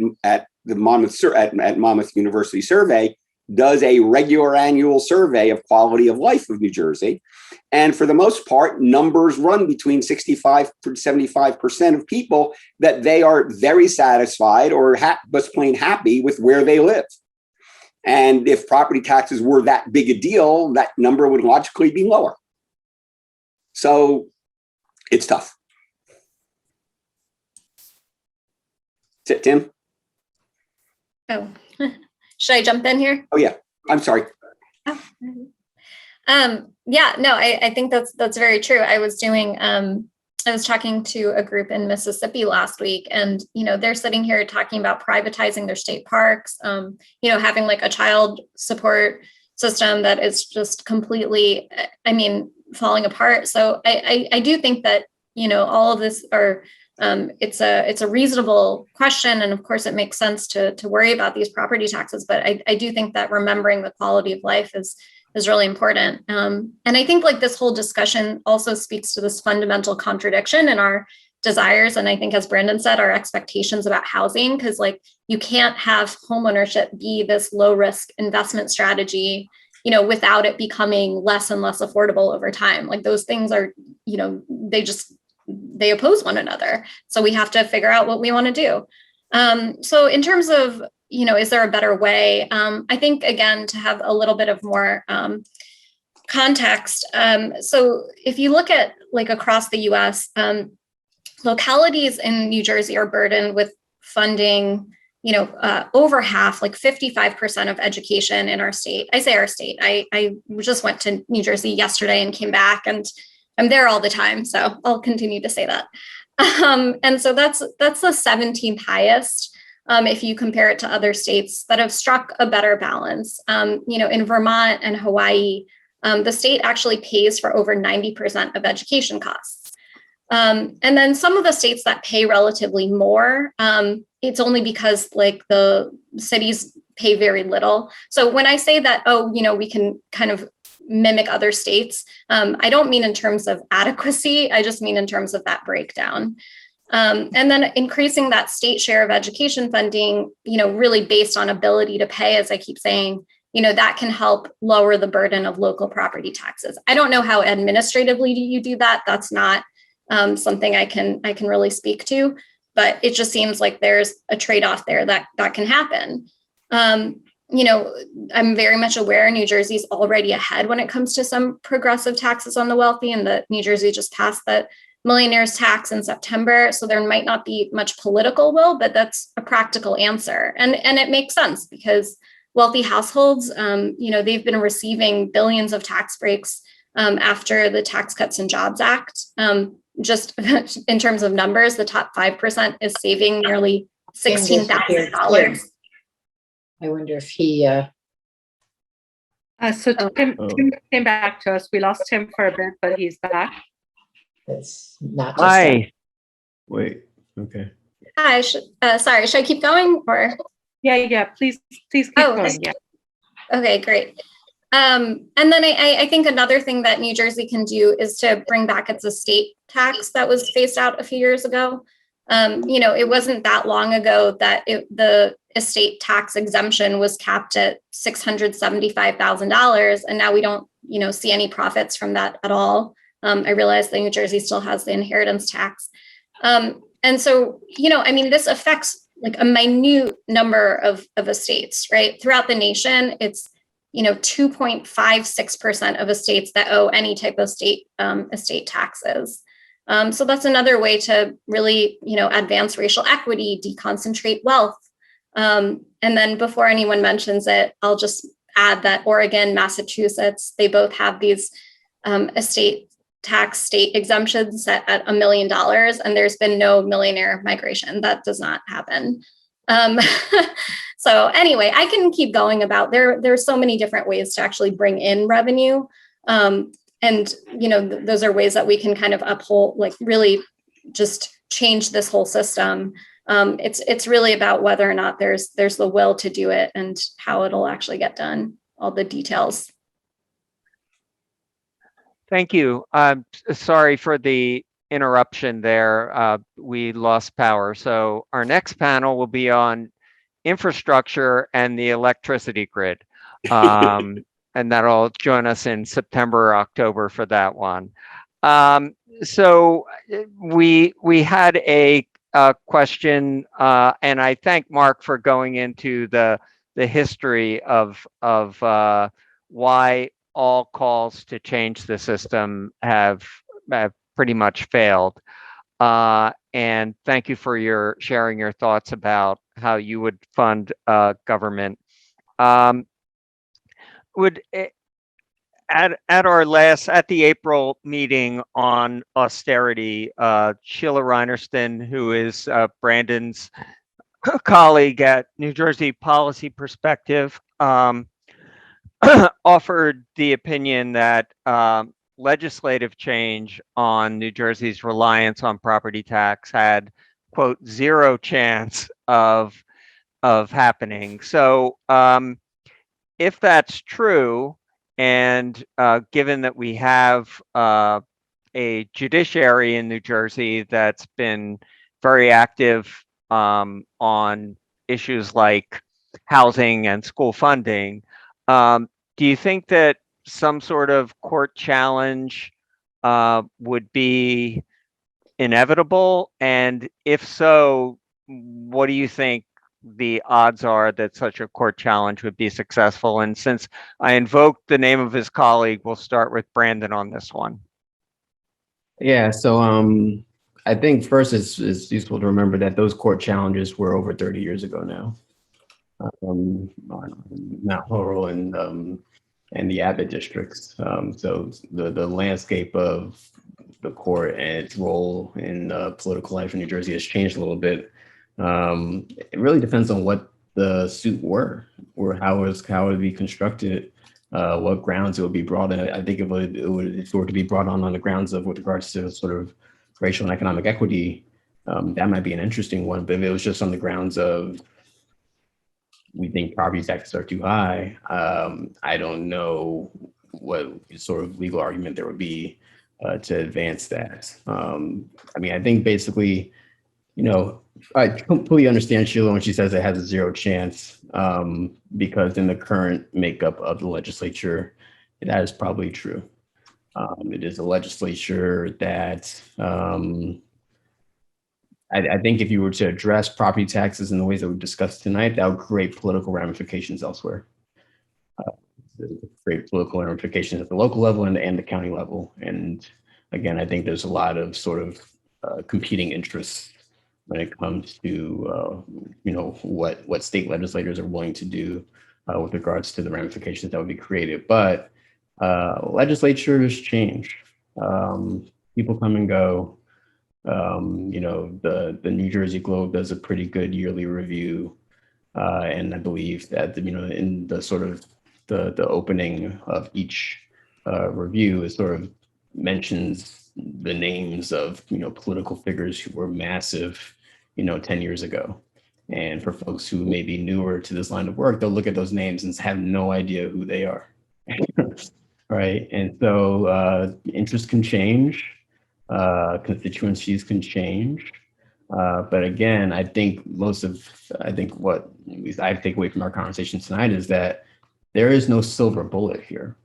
Monmouth University Survey does a regular annual survey of quality of life of New Jersey. And for the most part, numbers run between 65 to 75% of people that they are very satisfied or just plain happy with where they live. And if property taxes were that big a deal, that number would logically be lower. So it's tough. Tim? Oh, should I jump in here? Oh, yeah. I'm sorry. Oh. Yeah, no, I think that's very true. I was talking to a group in Mississippi last week, and, they're sitting here talking about privatizing their state parks, having like a child support system that is just completely, falling apart. So I do think that, all of this it's a reasonable question. And of course it makes sense to worry about these property taxes, but I do think that remembering the quality of life is really important. And I think like this whole discussion also speaks to this fundamental contradiction in our desires. And I think, as Brandon said, our expectations about housing, because like you can't have homeownership be this low risk investment strategy, without it becoming less and less affordable over time. Like those things are, they oppose one another. So we have to figure out what we want to do. So in terms of, is there a better way? I think, again, to have a little bit of more context. So if you look at like across the US, localities in New Jersey are burdened with funding, over half, like 55% of education in our state. I say our state. I just went to New Jersey yesterday and came back, and I'm there all the time, so I'll continue to say that. And so that's the 17th highest if you compare it to other states that have struck a better balance. In Vermont and Hawaii, the state actually pays for over 90% of education costs. And then some of the states that pay relatively more, it's only because like the cities pay very little. So when I say that, we can kind of mimic other states, I don't mean in terms of adequacy, I just mean in terms of that breakdown. And then increasing that state share of education funding, really based on ability to pay, as I keep saying, that can help lower the burden of local property taxes. I don't know how administratively you do that. That's not something I can really speak to, but it just seems like there's a trade-off there that can happen. I'm very much aware New Jersey's already ahead when it comes to some progressive taxes on the wealthy, and that New Jersey just passed the millionaire's tax in September. So there might not be much political will, but that's a practical answer. And it makes sense because wealthy households, they've been receiving billions of tax breaks after the Tax Cuts and Jobs Act. Just in terms of numbers, the top 5% is saving nearly $16,000. I wonder if he. So Tim came back to us. We lost him for a bit, but he's back. It's not. Hi. Wait. Okay. Hi. Sorry. Should I keep going or? Yeah. Please keep going. Yeah. Okay. Great. And then I think another thing that New Jersey can do is to bring back its estate tax that was phased out a few years ago. It wasn't that long ago that the estate tax exemption was capped at $675,000, and now we don't, see any profits from that at all. I realize that New Jersey still has the inheritance tax, and so this affects like a minute number of estates, right? Throughout the nation, it's 2.56% of estates that owe any type of estate taxes. So that's another way to really, advance racial equity, deconcentrate wealth. And then before anyone mentions it, I'll just add that Oregon, Massachusetts, they both have these estate tax state exemption set at $1 million, and there's been no millionaire migration. That does not happen. So anyway, I can keep going about there's so many different ways to actually bring in revenue. And, you know, those are ways that we can kind of uphold, like really just change this whole system. It's really about whether or not there's the will to do it and how it'll actually get done, all the details. Thank you. I'm sorry for the interruption there. We lost power. So our next panel will be on infrastructure and the electricity grid. And that'll join us in September or October for that one. So we had a question, and I thank Mark for going into the history of why all calls to change the system have pretty much failed. And thank you for sharing your thoughts about how you would fund government. At the April meeting on austerity, Sheila Reinerston, who is Brandon's colleague at New Jersey Policy Perspective, offered the opinion that legislative change on New Jersey's reliance on property tax had, quote, zero chance of happening. So if that's true, and given that we have a judiciary in New Jersey that's been very active on issues like housing and school funding, do you think that some sort of court challenge would be inevitable? And if so, what do you think the odds are that such a court challenge would be successful? And since I invoked the name of his colleague, we'll start with Brandon on this one. Yeah, so I think first it's useful to remember that those court challenges were over 30 years ago now. Mount Laurel and the Abbott districts. So the landscape of the court and its role in political life in New Jersey has changed a little bit. It really depends on what the suit were, or how it would be constructed, what grounds it would be brought in. I think if it were to be brought on the grounds of, with regards to sort of racial and economic equity, that might be an interesting one. But if it was just on the grounds of, we think property taxes are too high, I don't know what sort of legal argument there would be to advance that. I mean, I think basically, I completely understand Sheila when she says it has a zero chance, because in the current makeup of the legislature, that is probably true. It is a legislature that I think if you were to address property taxes in the ways that we've discussed tonight, that would create political ramifications elsewhere. Create political ramifications at the local level and the county level. And again, I think there's a lot of sort of competing interests when it comes to what state legislators are willing to do with regards to the ramifications that would be created. But legislatures change. People come and go. The New Jersey Globe does a pretty good yearly review, and I believe that in the sort of the opening of each review, it sort of mentions the names of political figures who were massive 10 years ago. And for folks who may be newer to this line of work, they'll look at those names and have no idea who they are. Right. And so interests can change. Constituencies can change. But again, I think what at least I take away from our conversation tonight is that there is no silver bullet here.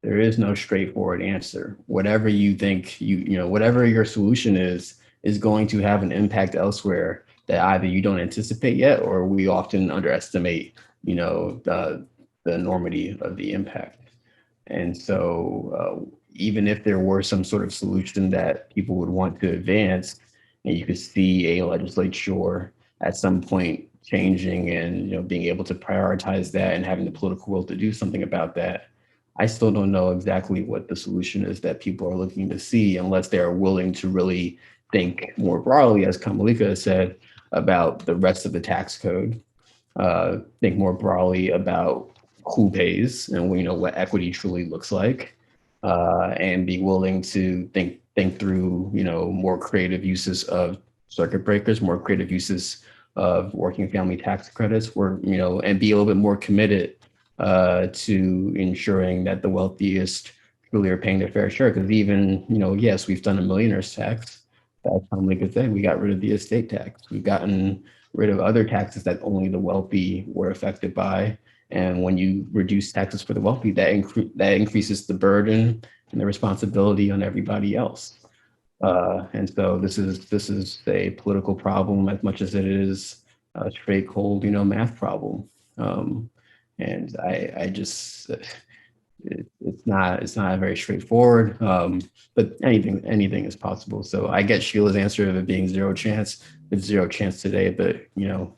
There is no straightforward answer. Whatever you think, whatever your solution is going to have an impact elsewhere that either you don't anticipate yet, or we often underestimate, the enormity of the impact. And so even if there were some sort of solution that people would want to advance, and you could see a legislature at some point changing and being able to prioritize that and having the political will to do something about that, I still don't know exactly what the solution is that people are looking to see unless they are willing to really think more broadly, as Kamolika has said, about the rest of the tax code, think more broadly about who pays and what equity truly looks like, and be willing to think through more creative uses of circuit breakers, more creative uses of working family tax credits, and be a little bit more committed to ensuring that the wealthiest really are paying their fair share. Because even, yes, we've done a millionaire's tax. That's how we could say we got rid of the estate tax. We've gotten rid of other taxes that only the wealthy were affected by. And when you reduce taxes for the wealthy, that increases the burden and the responsibility on everybody else. And so this is a political problem as much as it is a straight cold, math problem. And I just it's not very straightforward. But anything is possible. So I get Sheila's answer of it being zero chance. It's zero chance today, but who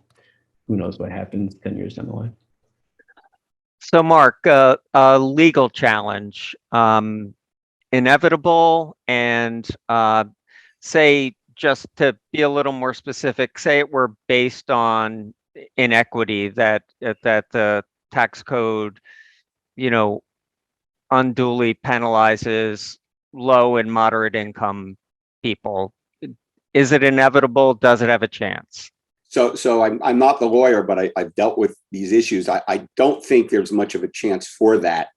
knows what happens 10 years down the line. So Mark, a legal challenge, inevitable, and say, just to be a little more specific, say it were based on inequity, that the tax code, unduly penalizes low and moderate income people. Is it inevitable? Does it have a chance? So I'm not the lawyer, but I've dealt with these issues. I don't think there's much of a chance for that.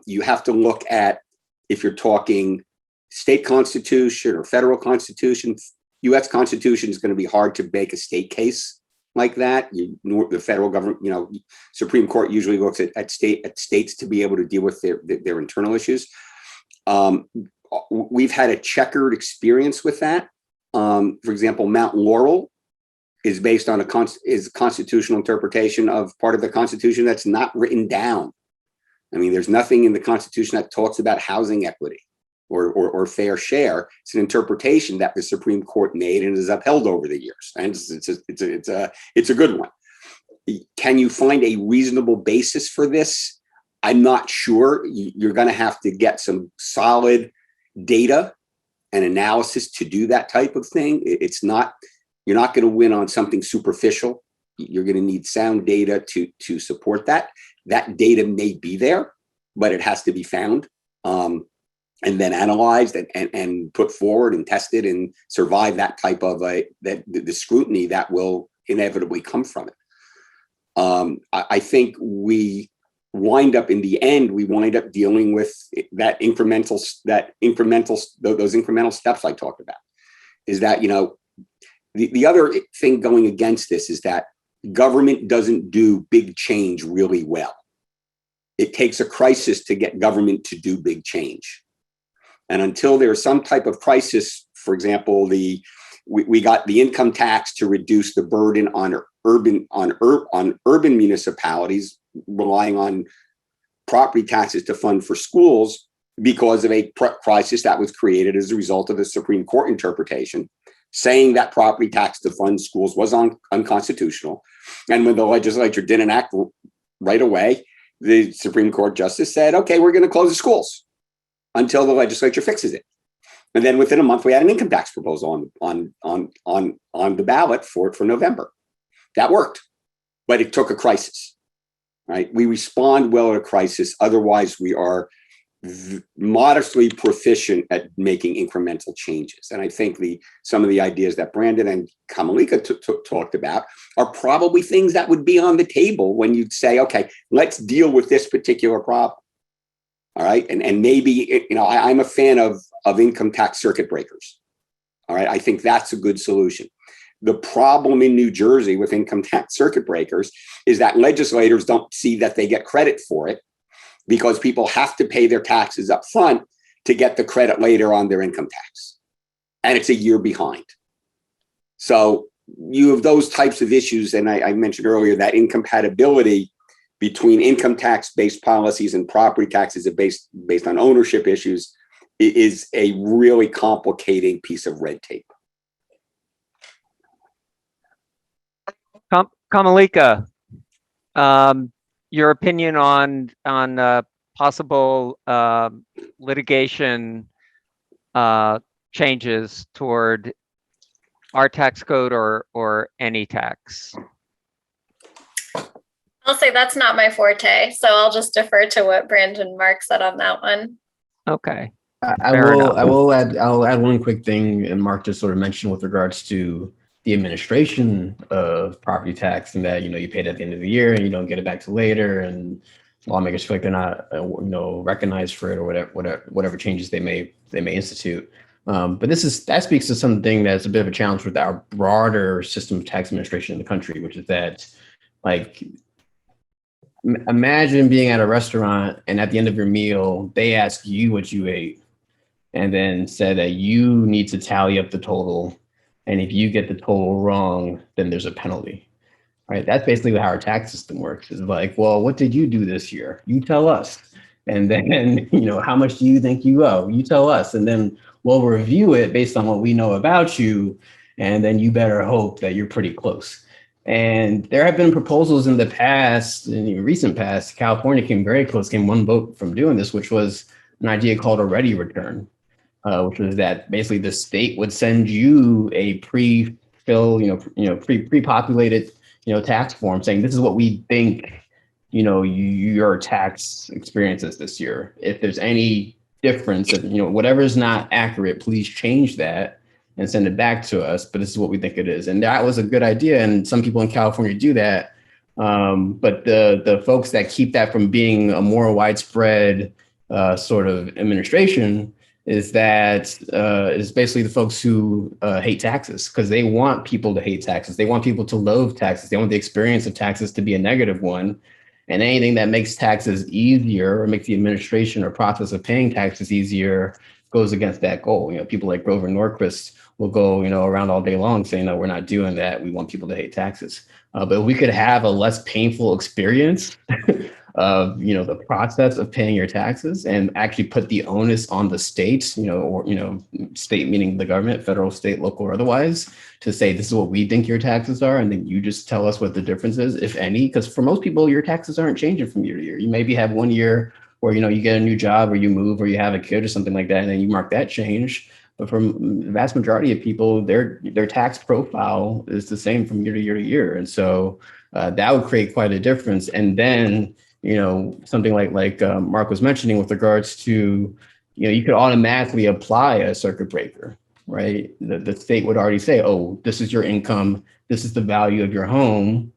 You have to look at, if you're talking state constitution or federal constitution, U.S. Constitution is going to be hard to make a state case like that. The federal government, Supreme Court usually looks at states to be able to deal with their internal issues. We've had a checkered experience with that. For example, Mount Laurel is based on a constitutional interpretation of part of the Constitution that's not written down. I mean, there's nothing in the Constitution that talks about housing equity or fair share. It's an interpretation that the Supreme Court made and is upheld over the years, and it's a good one. Can you find a reasonable basis for this? I'm not sure. You're going to have to get some solid data and analysis to do that type of thing. You're not going to win on something superficial. You're going to need sound data to support that. That data may be there, but it has to be found and then analyzed and put forward and tested and survive that type of the scrutiny that will inevitably come from it. I think we wind up dealing with those incremental steps I talked about. Is that, the other thing going against this is that government doesn't do big change really well. It takes a crisis to get government to do big change. And until there's some type of crisis, for example, we got the income tax to reduce the burden on urban municipalities relying on property taxes to fund for schools because of a crisis that was created as a result of the Supreme Court interpretation saying that property tax to fund schools was unconstitutional. And when the legislature didn't act right away, the Supreme Court justice said, okay, we're going to close the schools until the legislature fixes it. And then within a month, we had an income tax proposal on the ballot for November. That worked, but it took a crisis, right? We respond well at a crisis. Otherwise, we are modestly proficient at making incremental changes. And I think some of the ideas that Brandon and Kamolika talked about are probably things that would be on the table when you'd say, okay, let's deal with this particular problem. All right. And maybe, I'm a fan of income tax circuit breakers. All right. I think that's a good solution. The problem in New Jersey with income tax circuit breakers is that legislators don't see that they get credit for it, because people have to pay their taxes up front to get the credit later on their income tax. And it's a year behind. So you have those types of issues. And I mentioned earlier that incompatibility between income tax-based policies and property taxes based on ownership issues is a really complicating piece of red tape. Kamolika, your opinion on possible litigation changes toward our tax code or any tax? I'll say that's not my forte, so I'll just defer to what Brandon and Mark said on that one. Okay. I'll add one quick thing, and Mark just sort of mentioned with regards to the administration of property tax, and that you pay it at the end of the year and you don't get it back till later, and lawmakers feel like they're not recognized for it, or whatever changes they may institute. But that speaks to something that's a bit of a challenge with our broader system of tax administration in the country, which is that, like, imagine being at a restaurant and at the end of your meal, they ask you what you ate and then said that you need to tally up the total. And if you get the total wrong, then there's a penalty, right? That's basically how our tax system works. It's like, well, what did you do this year? You tell us. And then, how much do you think you owe? You tell us. And then we'll review it based on what we know about you. And then you better hope that you're pretty close. And there have been proposals in the past, in the recent past. California came very close, came one vote from doing this, which was an idea called a ready return, which was that basically the state would send you a pre-populated, tax form saying this is what we think, your tax experience is this year. If there's any difference, if, whatever is not accurate, please change that and send it back to us, but this is what we think it is. And that was a good idea, and some people in California do that. But the folks that keep that from being a more widespread sort of administration is basically the folks who hate taxes, because they want people to hate taxes. They want people to loathe taxes. They want the experience of taxes to be a negative one. And anything that makes taxes easier or makes the administration or process of paying taxes easier goes against that goal. People like Grover Norquist will go, around all day long saying that we're not doing that. We want people to hate taxes. But we could have a less painful experience of, the process of paying your taxes, and actually put the onus on the states, or, state meaning the government, federal, state, local, or otherwise, to say, this is what we think your taxes are. And then you just tell us what the difference is, if any, because for most people, your taxes aren't changing from year to year. You maybe have 1 year where, you get a new job, or you move, or you have a kid or something like that, and then you mark that change. But for the vast majority of people, their tax profile is the same from year to year to year. And so that would create quite a difference. And then, something like Mark was mentioning with regards to, you could automatically apply a circuit breaker, right? The state would already say, oh, this is your income. This is the value of your home.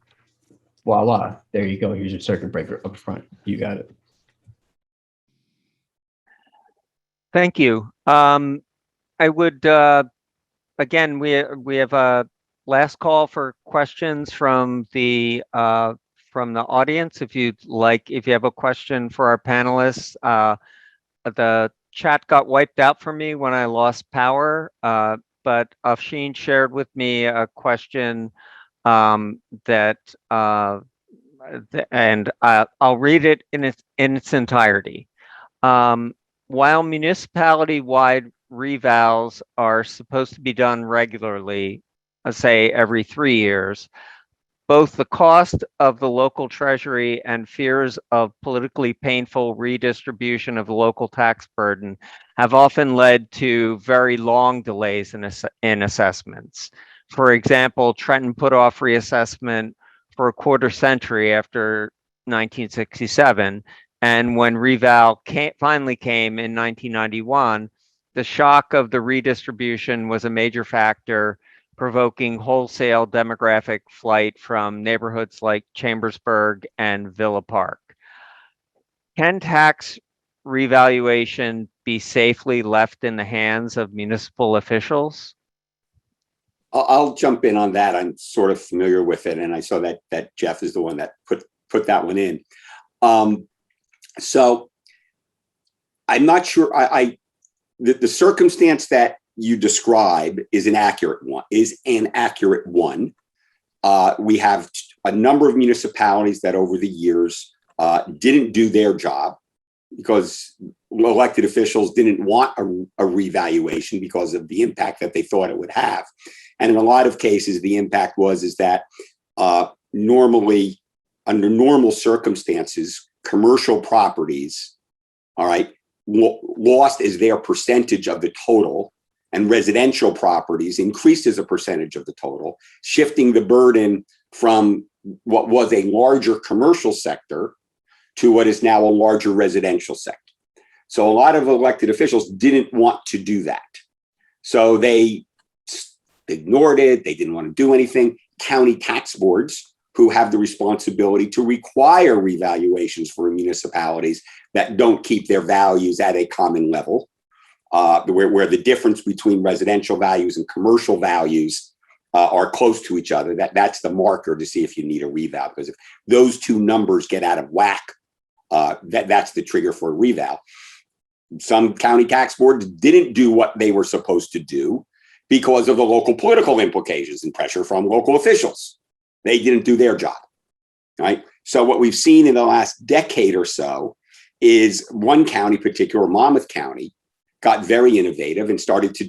Voila, there you go. Here's your circuit breaker up front. You got it. Thank you. I would, again, we have a last call for questions from the audience. If you have a question for our panelists, the chat got wiped out for me when I lost power, but Afshin shared with me a question and I'll read it in its entirety. While municipality-wide revals are supposed to be done regularly, say every 3 years, both the cost of the local treasury and fears of politically painful redistribution of the local tax burden have often led to very long delays in assessments. For example, Trenton put off reassessment for a quarter century after 1967. And when reval finally came in 1991, the shock of the redistribution was a major factor, provoking wholesale demographic flight from neighborhoods like Chambersburg and Villa Park. Can tax revaluation be safely left in the hands of municipal officials? I'll jump in on that. I'm sort of familiar with it, and I saw that Jeff is the one that put that one in. So I'm not sure. The circumstance that you describe is an accurate one. We have a number of municipalities that over the years didn't do their job because elected officials didn't want a revaluation because of the impact that they thought it would have. And in a lot of cases, the impact is that normally, under normal circumstances, commercial properties all right, lost as their percentage of the total, and residential properties increased as a percentage of the total, shifting the burden from what was a larger commercial sector to what is now a larger residential sector. So a lot of elected officials didn't want to do that. So they ignored it. They didn't want to do anything. County tax boards, who have the responsibility to require revaluations for municipalities that don't keep their values at a common level, where the difference between residential values and commercial values are close to each other. That's the marker to see if you need a reval, because if those two numbers get out of whack, that's the trigger for a reval. Some county tax boards didn't do what they were supposed to do because of the local political implications and pressure from local officials. They didn't do their job, right? So what we've seen in the last decade or so is one county, particular Monmouth County, got very innovative and started to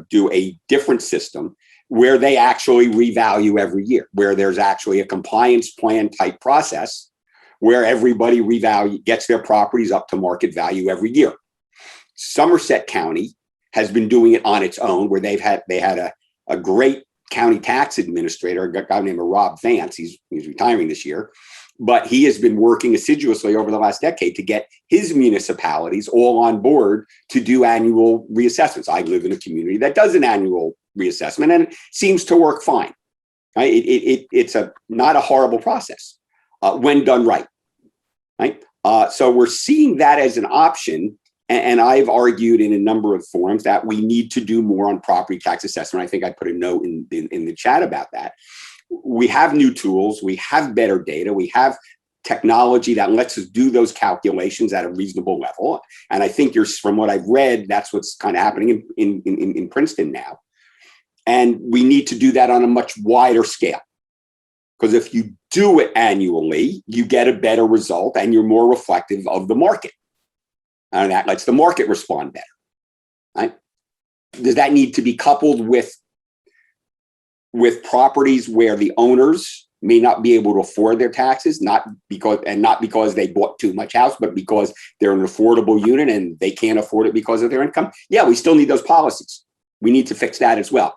do a different system where they actually revalue every year, where there's actually a compliance plan type process where everybody gets their properties up to market value every year. Somerset County has been doing it on its own, where they had a great county tax administrator, a guy named Rob Vance. He's retiring this year, but he has been working assiduously over the last decade to get his municipalities all on board to do annual reassessments. I live in a community that does an annual reassessment, and it seems to work fine. Right? It's not a horrible process when done right. Right? So we're seeing that as an option. And I've argued in a number of forums that we need to do more on property tax assessment. I think I put a note in the chat about that. We have new tools. We have better data. We have technology that lets us do those calculations at a reasonable level. And I think from what I've read, that's what's kind of happening in Princeton now. And we need to do that on a much wider scale. Because if you do it annually, you get a better result and you're more reflective of the market. And that lets the market respond better. Right? Does that need to be coupled with properties where the owners may not be able to afford their taxes, not because they bought too much house, but because they're an affordable unit and they can't afford it because of their income? Yeah, we still need those policies. We need to fix that as well.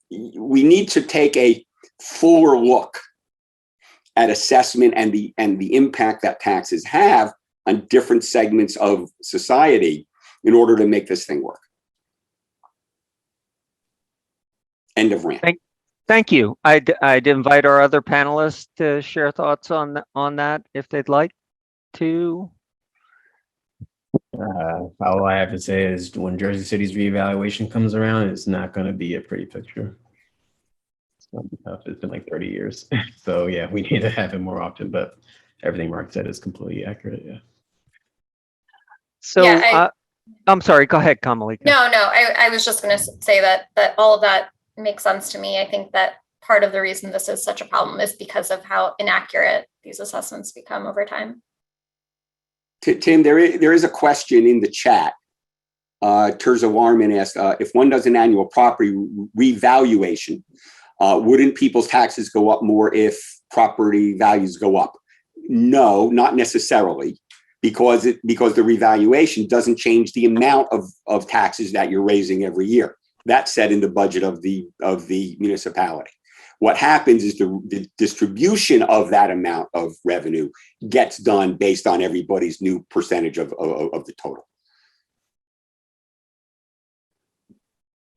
We need to take a fuller look at assessment and the impact that taxes have on different segments of society in order to make this thing work. End of rant. Thank you. I'd invite our other panelists to share thoughts on that if they'd like to. All I have to say is when Jersey City's reevaluation comes around, it's not going to be a pretty picture. It's going to be tough. It's been like 30 years. So yeah, we need to have it more often, but everything Mark said is completely accurate. Yeah. So I'm sorry, go ahead, Kamolika. No, I was just going to say that all of that makes sense to me. I think that part of the reason this is such a problem is because of how inaccurate these assessments become over time. Tim, there is a question in the chat. Terza Warman asked, if one does an annual property revaluation, wouldn't people's taxes go up more if property values go up? No, not necessarily. Because the revaluation doesn't change the amount of taxes that you're raising every year. That's set in the budget of the municipality. What happens is the distribution of that amount of revenue gets done based on everybody's new percentage of the total.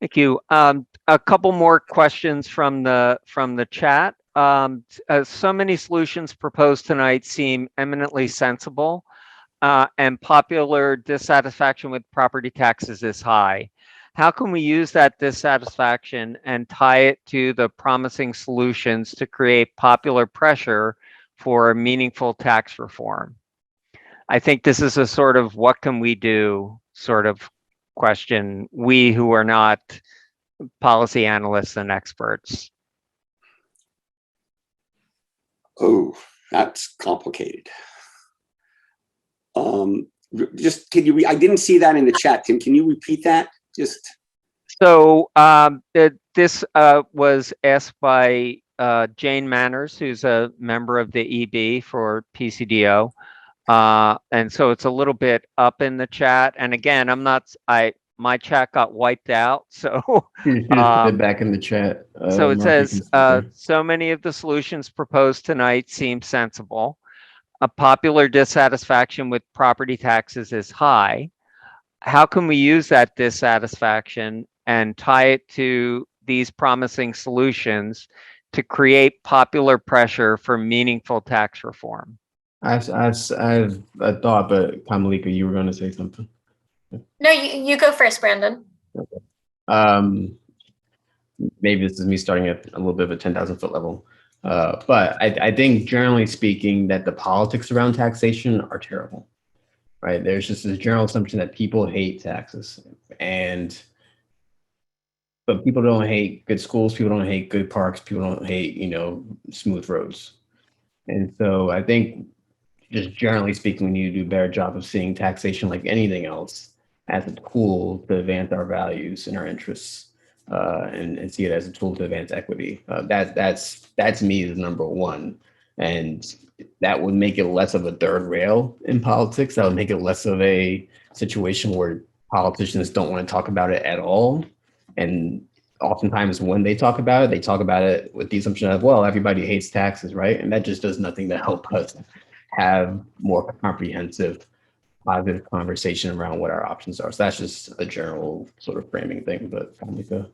Thank you. A couple more questions from the chat. So many solutions proposed tonight seem eminently sensible. And popular dissatisfaction with property taxes is high. How can we use that dissatisfaction and tie it to the promising solutions to create popular pressure for meaningful tax reform? I think this is a sort of what can we do sort of question, we who are not policy analysts and experts. Oh, that's complicated. Just can you? I didn't see that in the chat, Tim. Can you repeat that? So this was asked by Jane Manners, who's a member of the EB for PCDO. And so it's a little bit up in the chat. And again, my chat got wiped out. So, You should just put it back in the chat. so it Mark, you says, can see there. so many of the solutions proposed tonight seem sensible. A popular dissatisfaction with property taxes is high. How can we use that dissatisfaction and tie it to these promising solutions to create popular pressure for meaningful tax reform? I've a thought, but Kamolika, you were going to say something. No, you go first, Brandon. Maybe this is me starting at a little bit of a 10,000-foot level. But I think generally speaking that the politics around taxation are terrible, right? There's just this general assumption that people hate taxes, but people don't hate good schools, people don't hate good parks, people don't hate, smooth roads. And so I think just generally speaking, we need to do a better job of seeing taxation like anything else as a tool to advance our values and our interests. And see it as a tool to advance equity. That's me as number one. And that would make it less of a third rail in politics. That would make it less of a situation where politicians don't want to talk about it at all. And oftentimes when they talk about it with the assumption of, well, everybody hates taxes, right? And that just does nothing to help us have more comprehensive, positive conversation around what our options are. So that's just a general sort of framing thing, but Kamolika.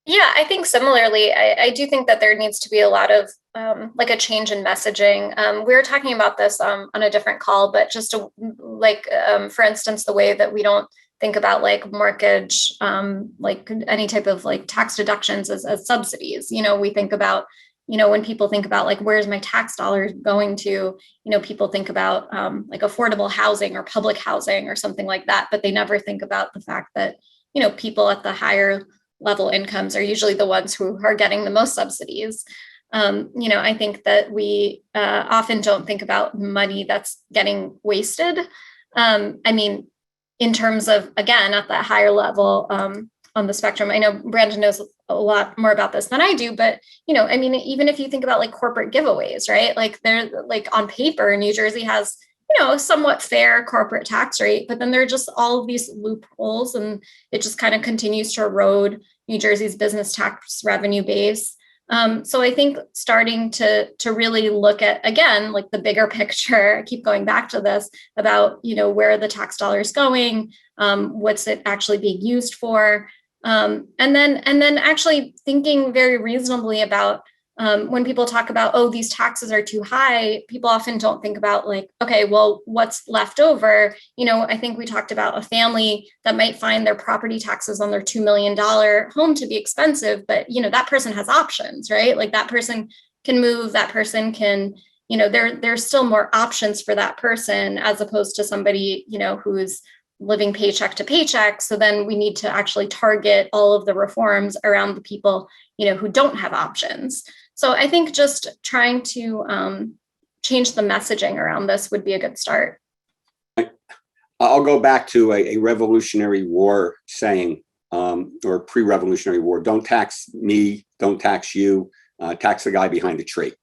Yeah, I think similarly, I do think that there needs to be a lot of like a change in messaging. We were talking about this on a different call, but just for instance, the way that we don't think about like mortgage, like any type of like tax deductions as subsidies. We think about, when people think about like, where's my tax dollars going to, people think about like affordable housing or public housing or something like that, but they never think about the fact that, people at the higher level incomes are usually the ones who are getting the most subsidies. I think that we often don't think about money that's getting wasted. In terms of, again, at that higher level on the spectrum, I know Brandon knows a lot more about this than I do, but, even if you think about like corporate giveaways, right? Like they're like on paper, New Jersey has, a somewhat fair corporate tax rate, but then there are just all of these loopholes and it just kind of continues to erode New Jersey's business tax revenue base. So I think starting to really look at, again, like the bigger picture, I keep going back to this about, where are the tax dollars going? What's it actually being used for? And then actually thinking very reasonably about when people talk about, oh, these taxes are too high, people often don't think about like, okay, well, what's left over? I think we talked about a family that might find their property taxes on their $2 million home to be expensive, but, that person has options, right? Like that person can move, that person can, there's still more options for that person as opposed to somebody, who's living paycheck to paycheck. So then we need to actually target all of the reforms around the people, who don't have options. So I think just trying to change the messaging around this would be a good start. I'll go back to a Revolutionary War saying, or pre-Revolutionary War, don't tax me, don't tax you, tax the guy behind the tree.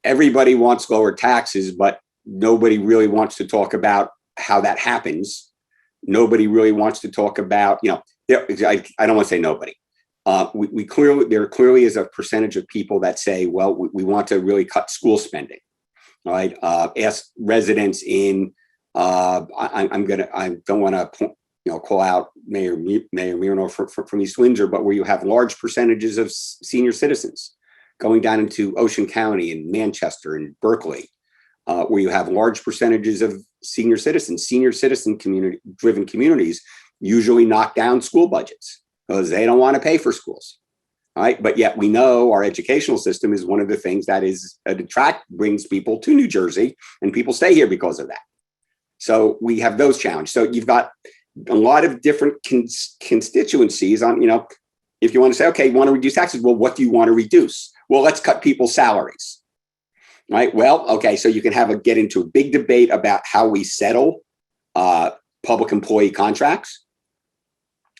Everybody wants lower taxes, but nobody really wants to talk about how that happens. Nobody really wants to talk about, I don't want to say nobody. There clearly is a percentage of people that say, well, we want to really cut school spending, right? Ask residents in, I don't want to, call out Mayor Mirno from East Windsor, but where you have large percentages of senior citizens going down into Ocean County and Manchester and Berkeley, where you have large percentages of senior citizen driven communities usually knock down school budgets because they don't want to pay for schools. All right. But yet we know our educational system is one of the things that brings people to New Jersey, and people stay here because of that. So we have those challenges. So you've got a lot of different constituencies on, if you want to say, okay, you want to reduce taxes. Well, what do you want to reduce? Well, let's cut people's salaries. Right. Well, okay. So you can get into a big debate about how we settle public employee contracts,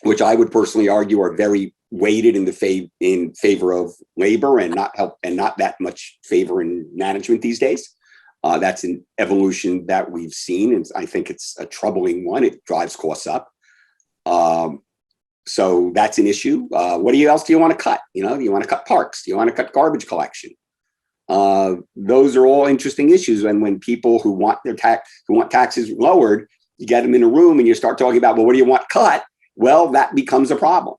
which I would personally argue are very weighted in favor of labor and not that much favor in management these days. That's an evolution that we've seen, and I think it's a troubling one. It drives costs up. So that's an issue. What else do you want to cut? Do you want to cut parks? Do you want to cut garbage collection? Those are all interesting issues. And when people who want taxes lowered, you get them in a room and you start talking about, well, what do you want cut? Well, that becomes a problem,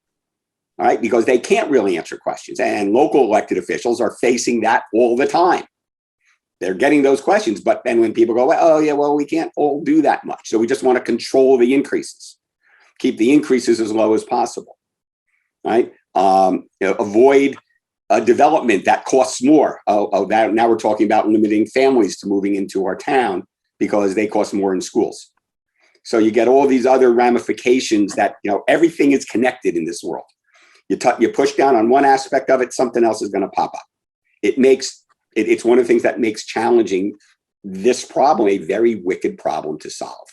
all right? Because they can't really answer questions, and local elected officials are facing that all the time. They're getting those questions, but then when people go, oh yeah, well, we can't all do that much. So we just want to control the increases, keep the increases as low as possible, right? Avoid development that costs more. Now we're talking about limiting families to moving into our town because they cost more in schools. So you get all these other ramifications that, everything is connected in this world. You push down on one aspect of it, something else is going to pop up. It's one of the things that makes challenging this problem a very wicked problem to solve.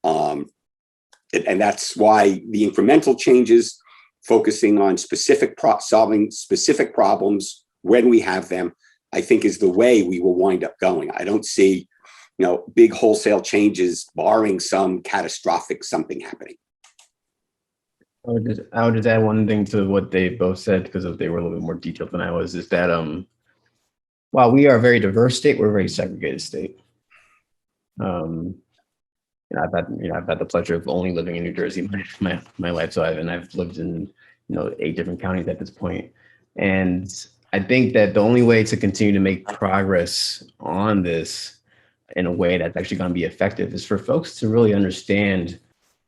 And that's why the incremental changes, focusing on solving specific problems when we have them, I think is the way we will wind up going. I don't see, big wholesale changes barring some catastrophic something happening. I would just add one thing to what they both said, because they were a little bit more detailed than I was, is that while we are a very diverse state, we're a very segregated state. I've had the pleasure of only living in New Jersey my life, so I've lived in 8 different counties at this point, and I think that the only way to continue to make progress on this in a way that's actually going to be effective is for folks to really understand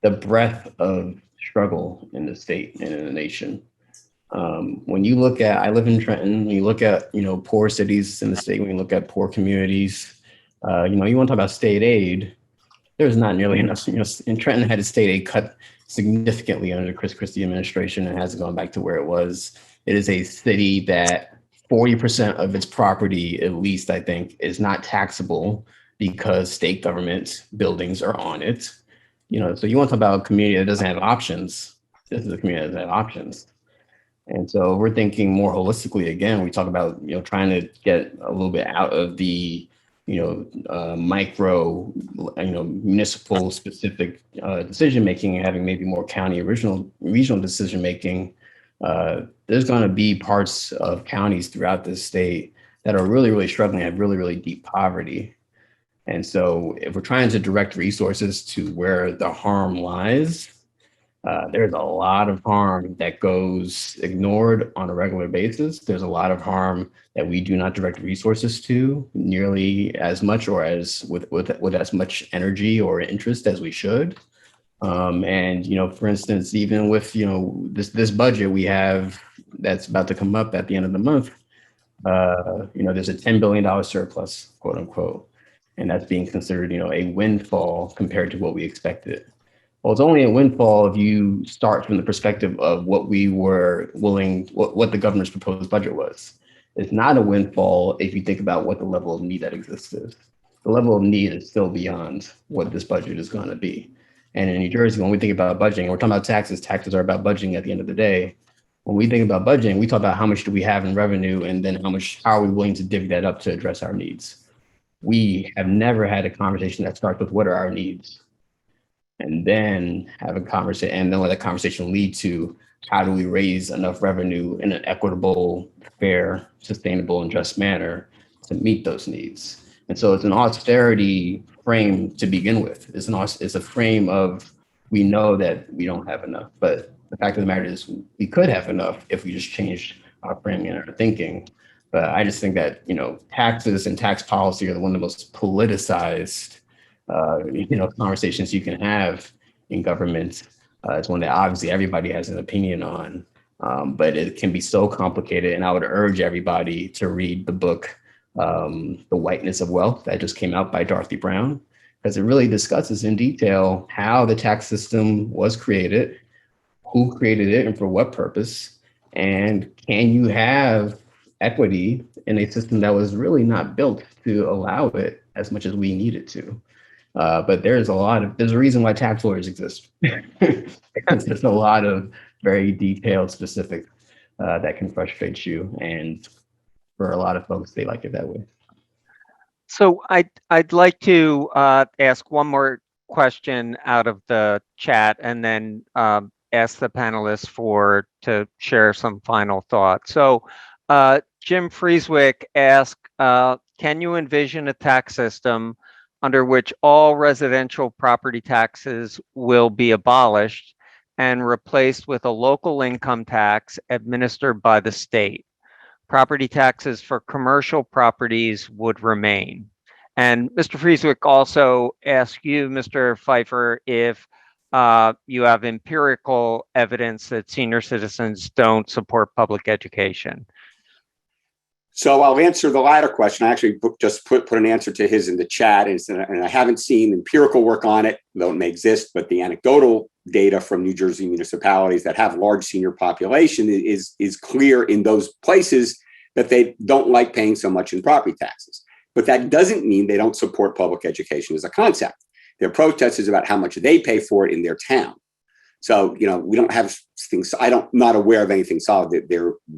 the breadth of struggle in the state and in the nation. When you look at, I live in Trenton, when you look at, poor cities in the state, when you look at poor communities, you want to talk about state aid, there's not nearly enough. In Trenton had its state aid cut significantly under the Chris Christie administration and hasn't gone back to where it was. It is a city that 40% of its property, at least I think, is not taxable because state government buildings are on it. So you want to talk about a community that doesn't have options. This is a community that doesn't have options. And so we're thinking more holistically. Again, we talk about, trying to get a little bit out of the, micro, municipal specific decision-making and having maybe more county regional decision-making. There's going to be parts of counties throughout this state that are really, really struggling, have really, really deep poverty. And so if we're trying to direct resources to where the harm lies, there's a lot of harm that goes ignored on a regular basis. There's a lot of harm that we do not direct resources to nearly as much or as with as much energy or interest as we should. And for instance, even with this budget we have that's about to come up at the end of the month, there's a $10 billion surplus, quote unquote, and that's being considered a windfall compared to what we expected. Well, it's only a windfall if you start from the perspective of what we were what the governor's proposed budget was. It's not a windfall if you think about what the level of need that exists is. The level of need is still beyond what this budget is going to be. And in New Jersey, when we think about budgeting, we're talking about taxes are about budgeting at the end of the day. When we think about budgeting, we talk about how much do we have in revenue and then how are we willing to divvy that up to address our needs. We have never had a conversation that starts with what are our needs, and then have a conversation, and then let that conversation lead to how do we raise enough revenue in an equitable, fair, sustainable, and just manner to meet those needs. And so it's an austerity frame to begin with. It's a frame of, we know that we don't have enough, but the fact of the matter is we could have enough if we just changed our framing and our thinking. But I just think that, taxes and tax policy are one of the most politicized conversations you can have in government. It's one that obviously everybody has an opinion on, but it can be so complicated. And I would urge everybody to read the book, The Whiteness of Wealth, that just came out by Dorothy Brown, because it really discusses in detail how the tax system was created, who created it and for what purpose, and can you have equity in a system that was really not built to allow it as much as we need it to. But there's a reason why tax lawyers exist. Because there's a lot of very detailed specifics that can frustrate you. And for a lot of folks, they like it that way. So I'd like to ask one more question out of the chat and then ask the panelists to share some final thoughts. So Jim Frieswick asked, can you envision a tax system under which all residential property taxes will be abolished and replaced with a local income tax administered by the state? Property taxes for commercial properties would remain. And Mr. Frieswick also asked you, Mr. Pfeiffer, if you have empirical evidence that senior citizens don't support public education. So I'll answer the latter question. I actually just put an answer to his in the chat, and I haven't seen empirical work on it, though it may exist, but the anecdotal data from New Jersey municipalities that have large senior population is clear in those places that they don't like paying so much in property taxes. But that doesn't mean they don't support public education as a concept. Their protest is about how much they pay for it in their town. So, we don't have things, not aware of anything solid that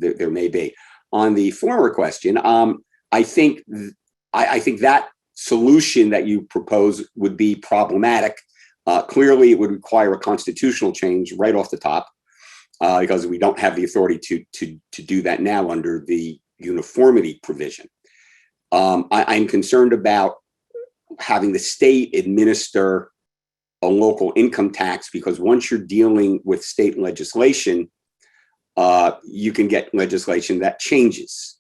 there may be. On the former question, I think that solution that you propose would be problematic. Clearly, it would require a constitutional change right off the top, because we don't have the authority to do that now under the uniformity provision. I'm concerned about having the state administer a local income tax, because once you're dealing with state legislation, you can get legislation that changes.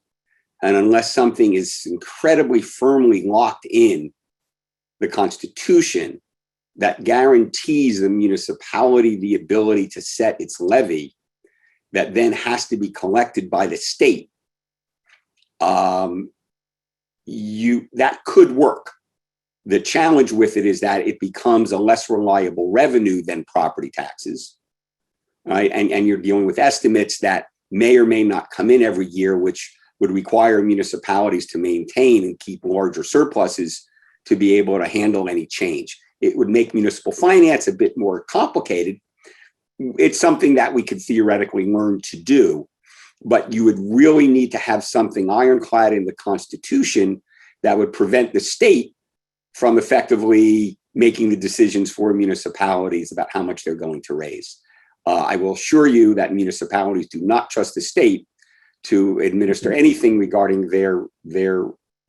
And unless something is incredibly firmly locked in the Constitution that guarantees the municipality the ability to set its levy that then has to be collected by the state, that could work. The challenge with it is that it becomes a less reliable revenue than property taxes, right? And you're dealing with estimates that may or may not come in every year, which would require municipalities to maintain and keep larger surpluses to be able to handle any change. It would make municipal finance a bit more complicated. It's something that we could theoretically learn to do, but you would really need to have something ironclad in the Constitution that would prevent the state from effectively making the decisions for municipalities about how much they're going to raise. I will assure you that municipalities do not trust the state to administer anything regarding their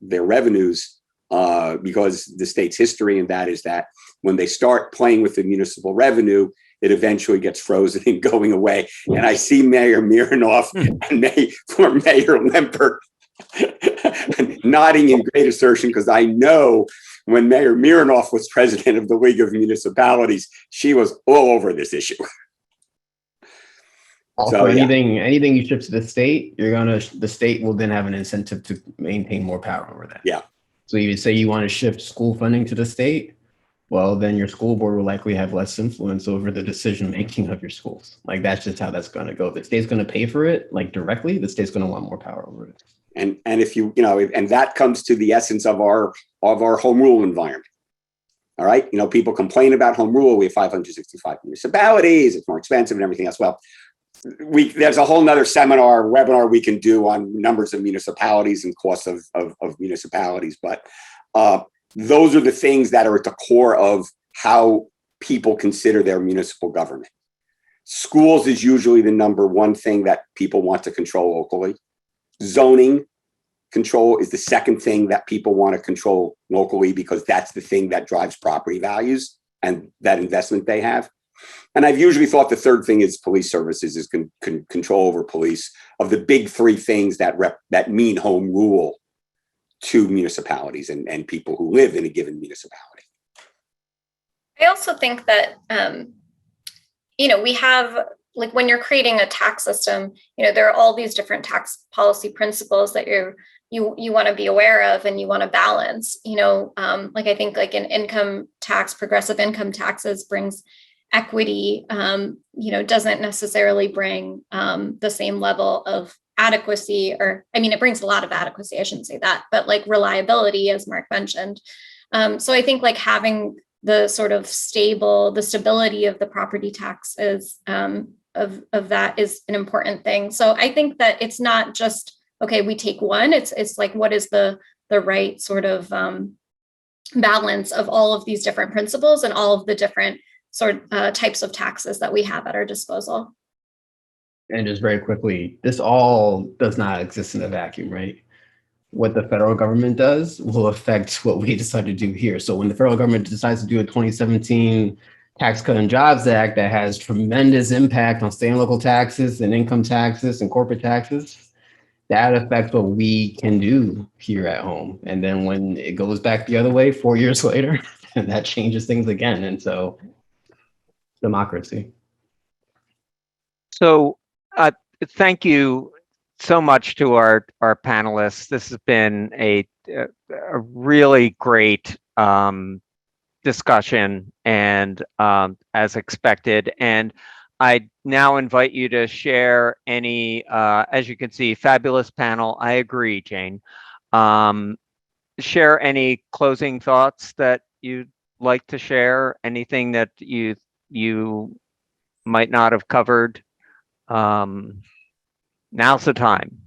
revenues, because the state's history in that is that when they start playing with the municipal revenue, it eventually gets frozen and going away. And I see Mayor Mironoff and former Mayor Lemper nodding in great assertion, because I know when Mayor Mironoff was president of the League of Municipalities, she was all over this issue. Also, anything you ship to the state, the state will then have an incentive to maintain more power over that. Yeah. So you would say you want to shift school funding to the state, well, then your school board will likely have less influence over the decision making of your schools. Like, that's just how that's going to go. The state's going to pay for it, like, directly. The state's going to want more power over it. And if and that comes to the essence of our home rule environment. All right. People complain about home rule. We have 565 municipalities. It's more expensive and everything else. Well, there's a whole nother webinar we can do on numbers of municipalities and costs of municipalities. But those are the things that are at the core of how people consider their municipal government. Schools is usually the number one thing that people want to control locally. Zoning control is the second thing that people want to control locally, because that's the thing that drives property values and that investment they have. And I've usually thought the third thing is police services, is control over police, of the big three things that mean home rule to municipalities and people who live in a given municipality. I also think that, we have, like, when you're creating a tax system, there are all these different tax policy principles that you want to be aware of and you want to balance. I think like an income tax, progressive income taxes brings equity, doesn't necessarily bring the same level of adequacy, it brings a lot of adequacy, I shouldn't say that, but like reliability, as Mark mentioned. So I think like having the sort of stability of the property taxes of that is an important thing. So I think that it's not just, okay, we take one, it's like, what is the the right sort of balance of all of these different principles and all of the different types of taxes that we have at our disposal. And just very quickly, this all does not exist in a vacuum, right? What the federal government does will affect what we decide to do here. So when the federal government decides to do a 2017 Tax Cut and Jobs Act that has tremendous impact on state and local taxes and income taxes and corporate taxes, that affects what we can do here at home. And then when it goes back the other way 4 years later, and that changes things again. And so democracy. So thank you so much to our panelists. This has been a really great discussion, and as expected. And I now invite you to share any, as you can see, fabulous panel. I agree, Jane. Share any closing thoughts that you'd like to share, anything that you might not have covered. Now's the time.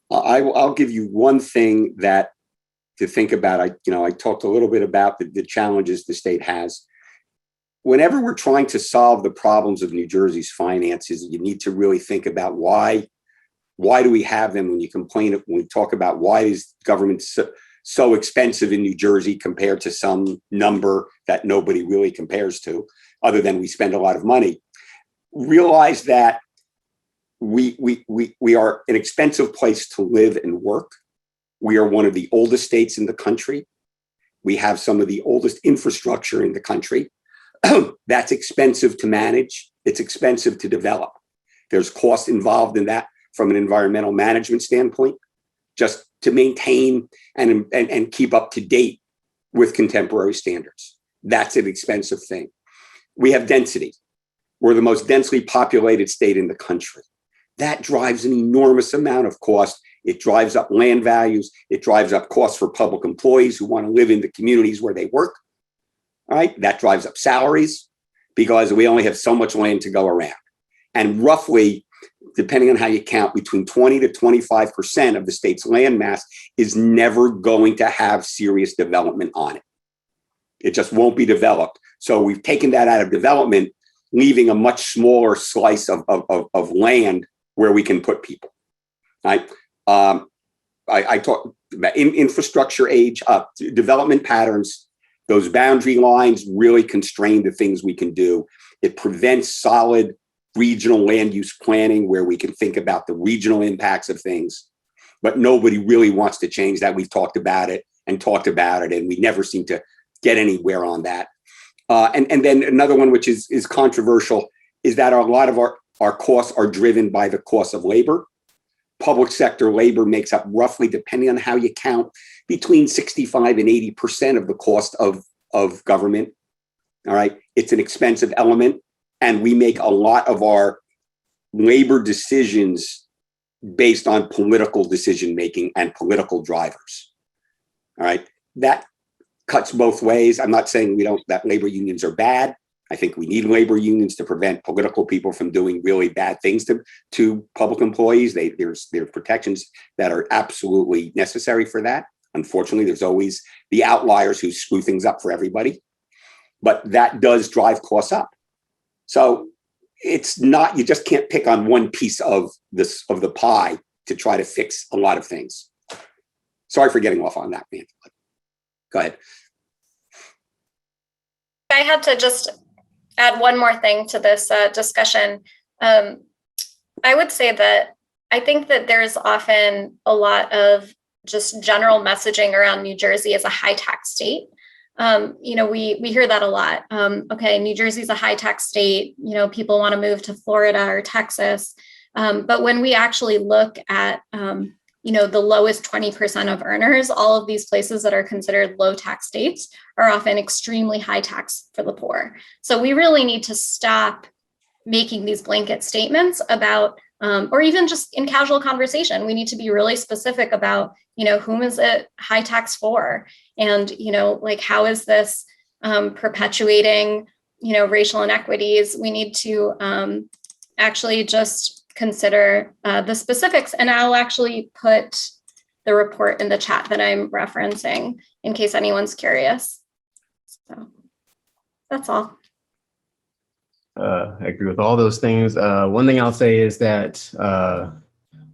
I'll give you one thing that to think about. I talked a little bit about the challenges the state has. Whenever we're trying to solve the problems of New Jersey's finances, you need to really think about why do we have them. When we talk about why is government so expensive in New Jersey compared to some number that nobody really compares to, other than we spend a lot of money, realize that we are an expensive place to live and work. We are one of the oldest states in the country. We have some of the oldest infrastructure in the country. That's expensive to manage. It's expensive to develop. There's cost involved in that from an environmental management standpoint, just to maintain and keep up to date with contemporary standards. That's an expensive thing. We have density. We're the most densely populated state in the country. That drives an enormous amount of cost. It drives up land values. It drives up costs for public employees who want to live in the communities where they work. All right, that drives up salaries because we only have so much land to go around. And roughly, depending on how you count, between 20 to 25% of the state's land mass is never going to have serious development on it. It just won't be developed. So we've taken that out of development, leaving a much smaller slice of land where we can put people. Right? I talk about infrastructure age, development patterns. Those boundary lines really constrain the things we can do. It prevents solid regional land use planning where we can think about the regional impacts of things. But nobody really wants to change that. We've talked about it, and we never seem to get anywhere on that. And then another one, which is controversial, is that a lot of our costs are driven by the cost of labor. Public sector labor makes up roughly, depending on how you count, between 65 and 80% of the cost of government. All right. It's an expensive element. And we make a lot of our labor decisions based on political decision making and political drivers. All right. That cuts both ways. I'm not saying that labor unions are bad. I think we need labor unions to prevent political people from doing really bad things to public employees. There's protections that are absolutely necessary for that. Unfortunately, there's always the outliers who screw things up for everybody, but that does drive costs up. So it's not, you just can't pick on one piece of the pie to try to fix a lot of things. Sorry for getting off on that, man. Go ahead. I had to just add one more thing to this discussion. I would say that I think that there's often a lot of just general messaging around New Jersey as a high tax state. We hear that a lot. Okay, New Jersey's a high tax state. People want to move to Florida or Texas. But when we actually look at, the lowest 20% of earners, all of these places that are considered low tax states are often extremely high tax for the poor. So we really need to stop making these blanket statements about, or even just in casual conversation, we need to be really specific about, whom is it high tax for? And, how is this perpetuating, racial inequities? We need to actually just consider the specifics. And I'll actually put the report in the chat that I'm referencing in case anyone's curious. So that's all. I agree with all those things. One thing I'll say is that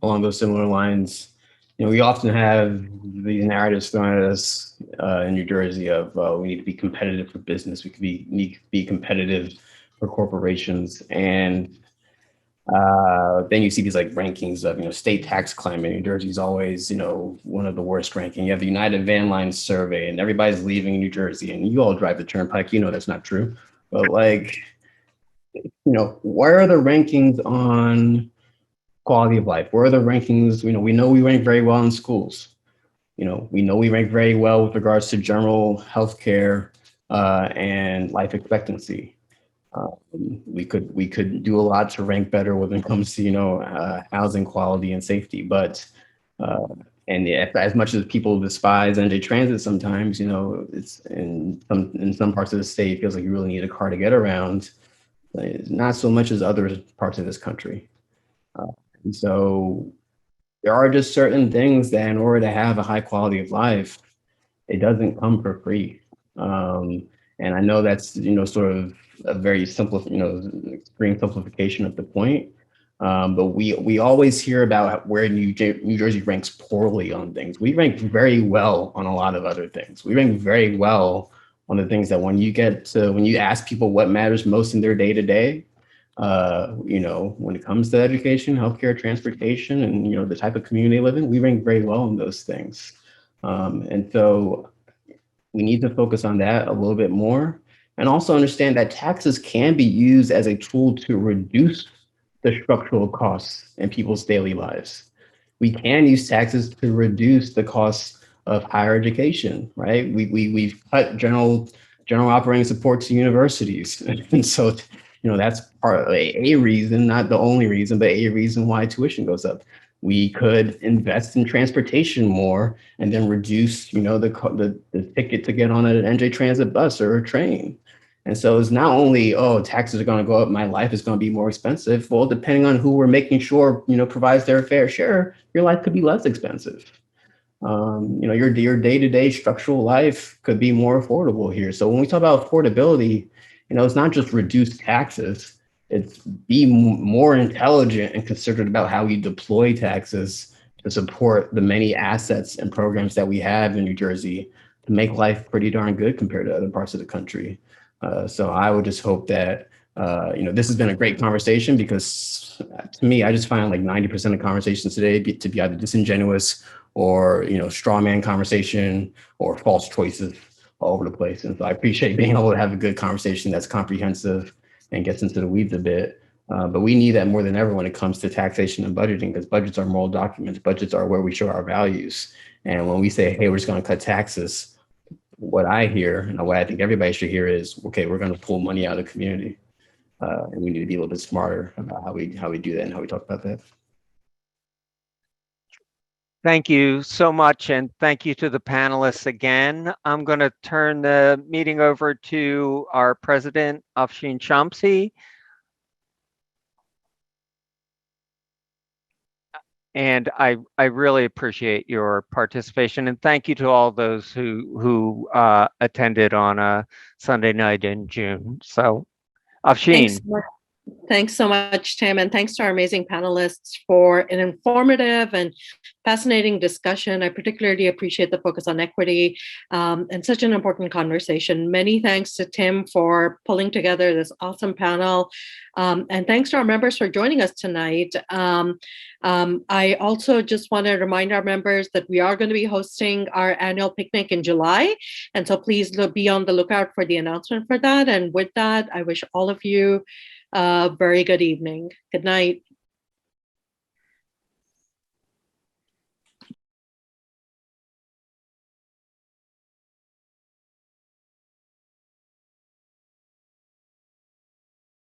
along those similar lines, we often have these narratives thrown at us in New Jersey of we need to be competitive for business. We need to be competitive for corporations, and then you see these like rankings of state tax climate. New Jersey's always one of the worst ranking. You have the United Van Lines survey, and everybody's leaving New Jersey, and you all drive the turnpike. That's not true, but like. Where are the rankings on quality of life? Where are the rankings? We know we rank very well in schools. We know we rank very well with regards to general healthcare and life expectancy. We could do a lot to rank better when it comes to housing quality and safety. But and as much as people despise NJ Transit sometimes, it's in some parts of the state, it feels like you really need a car to get around. Not so much as other parts of this country. And so there are just certain things that in order to have a high quality of life, it doesn't come for free. And I know that's, sort of a very simple, extreme simplification of the point. But we always hear about where New Jersey ranks poorly on things. We rank very well on a lot of other things. We rank very well on the things that when you ask people what matters most in their day to day, when it comes to education, healthcare, transportation, and the type of community they live in, we rank very well in those things. And so we need to focus on that a little bit more, and also understand that taxes can be used as a tool to reduce the structural costs in people's daily lives. We can use taxes to reduce the costs of higher education, right? We've cut general operating support to universities, and so that's part of a reason, not the only reason, but a reason why tuition goes up. We could invest in transportation more, and then reduce the ticket to get on an NJ Transit bus or a train. And so it's not only taxes are going to go up, my life is going to be more expensive. Well, depending on who we're making sure provides their fair share, your life could be less expensive. Your day-to-day structural life could be more affordable here. So when we talk about affordability, it's not just reduce taxes, it's be more intelligent and considerate about how you deploy taxes to support the many assets and programs that we have in New Jersey to make life pretty darn good compared to other parts of the country. So I would just hope that, this has been a great conversation, because to me, I just find like 90% of conversations today to be either disingenuous or, straw man conversation or false choices all over the place. And so I appreciate being able to have a good conversation that's comprehensive and gets into the weeds a bit. But we need that more than ever when it comes to taxation and budgeting, because budgets are moral documents. Budgets are where we show our values. And when we say, hey, we're just going to cut taxes, what I hear and what I think everybody should hear is, okay, we're going to pull money out of the community. And we need to be a little bit smarter about how we do that and how we talk about that. Thank you so much, and thank you to the panelists again. I'm going to turn the meeting over to our president, Afshin Shamsi. And I really appreciate your participation, and thank you to all those who attended on a Sunday night in June. So, Afshin. Thanks so much, Tim, and thanks to our amazing panelists for an informative and fascinating discussion. I particularly appreciate the focus on equity and such an important conversation. Many thanks to Tim for pulling together this awesome panel, and thanks to our members for joining us tonight. I also just want to remind our members that we are going to be hosting our annual picnic in July, and so please be on the lookout for the announcement for that. And with that, I wish all of you a very good evening. Good night.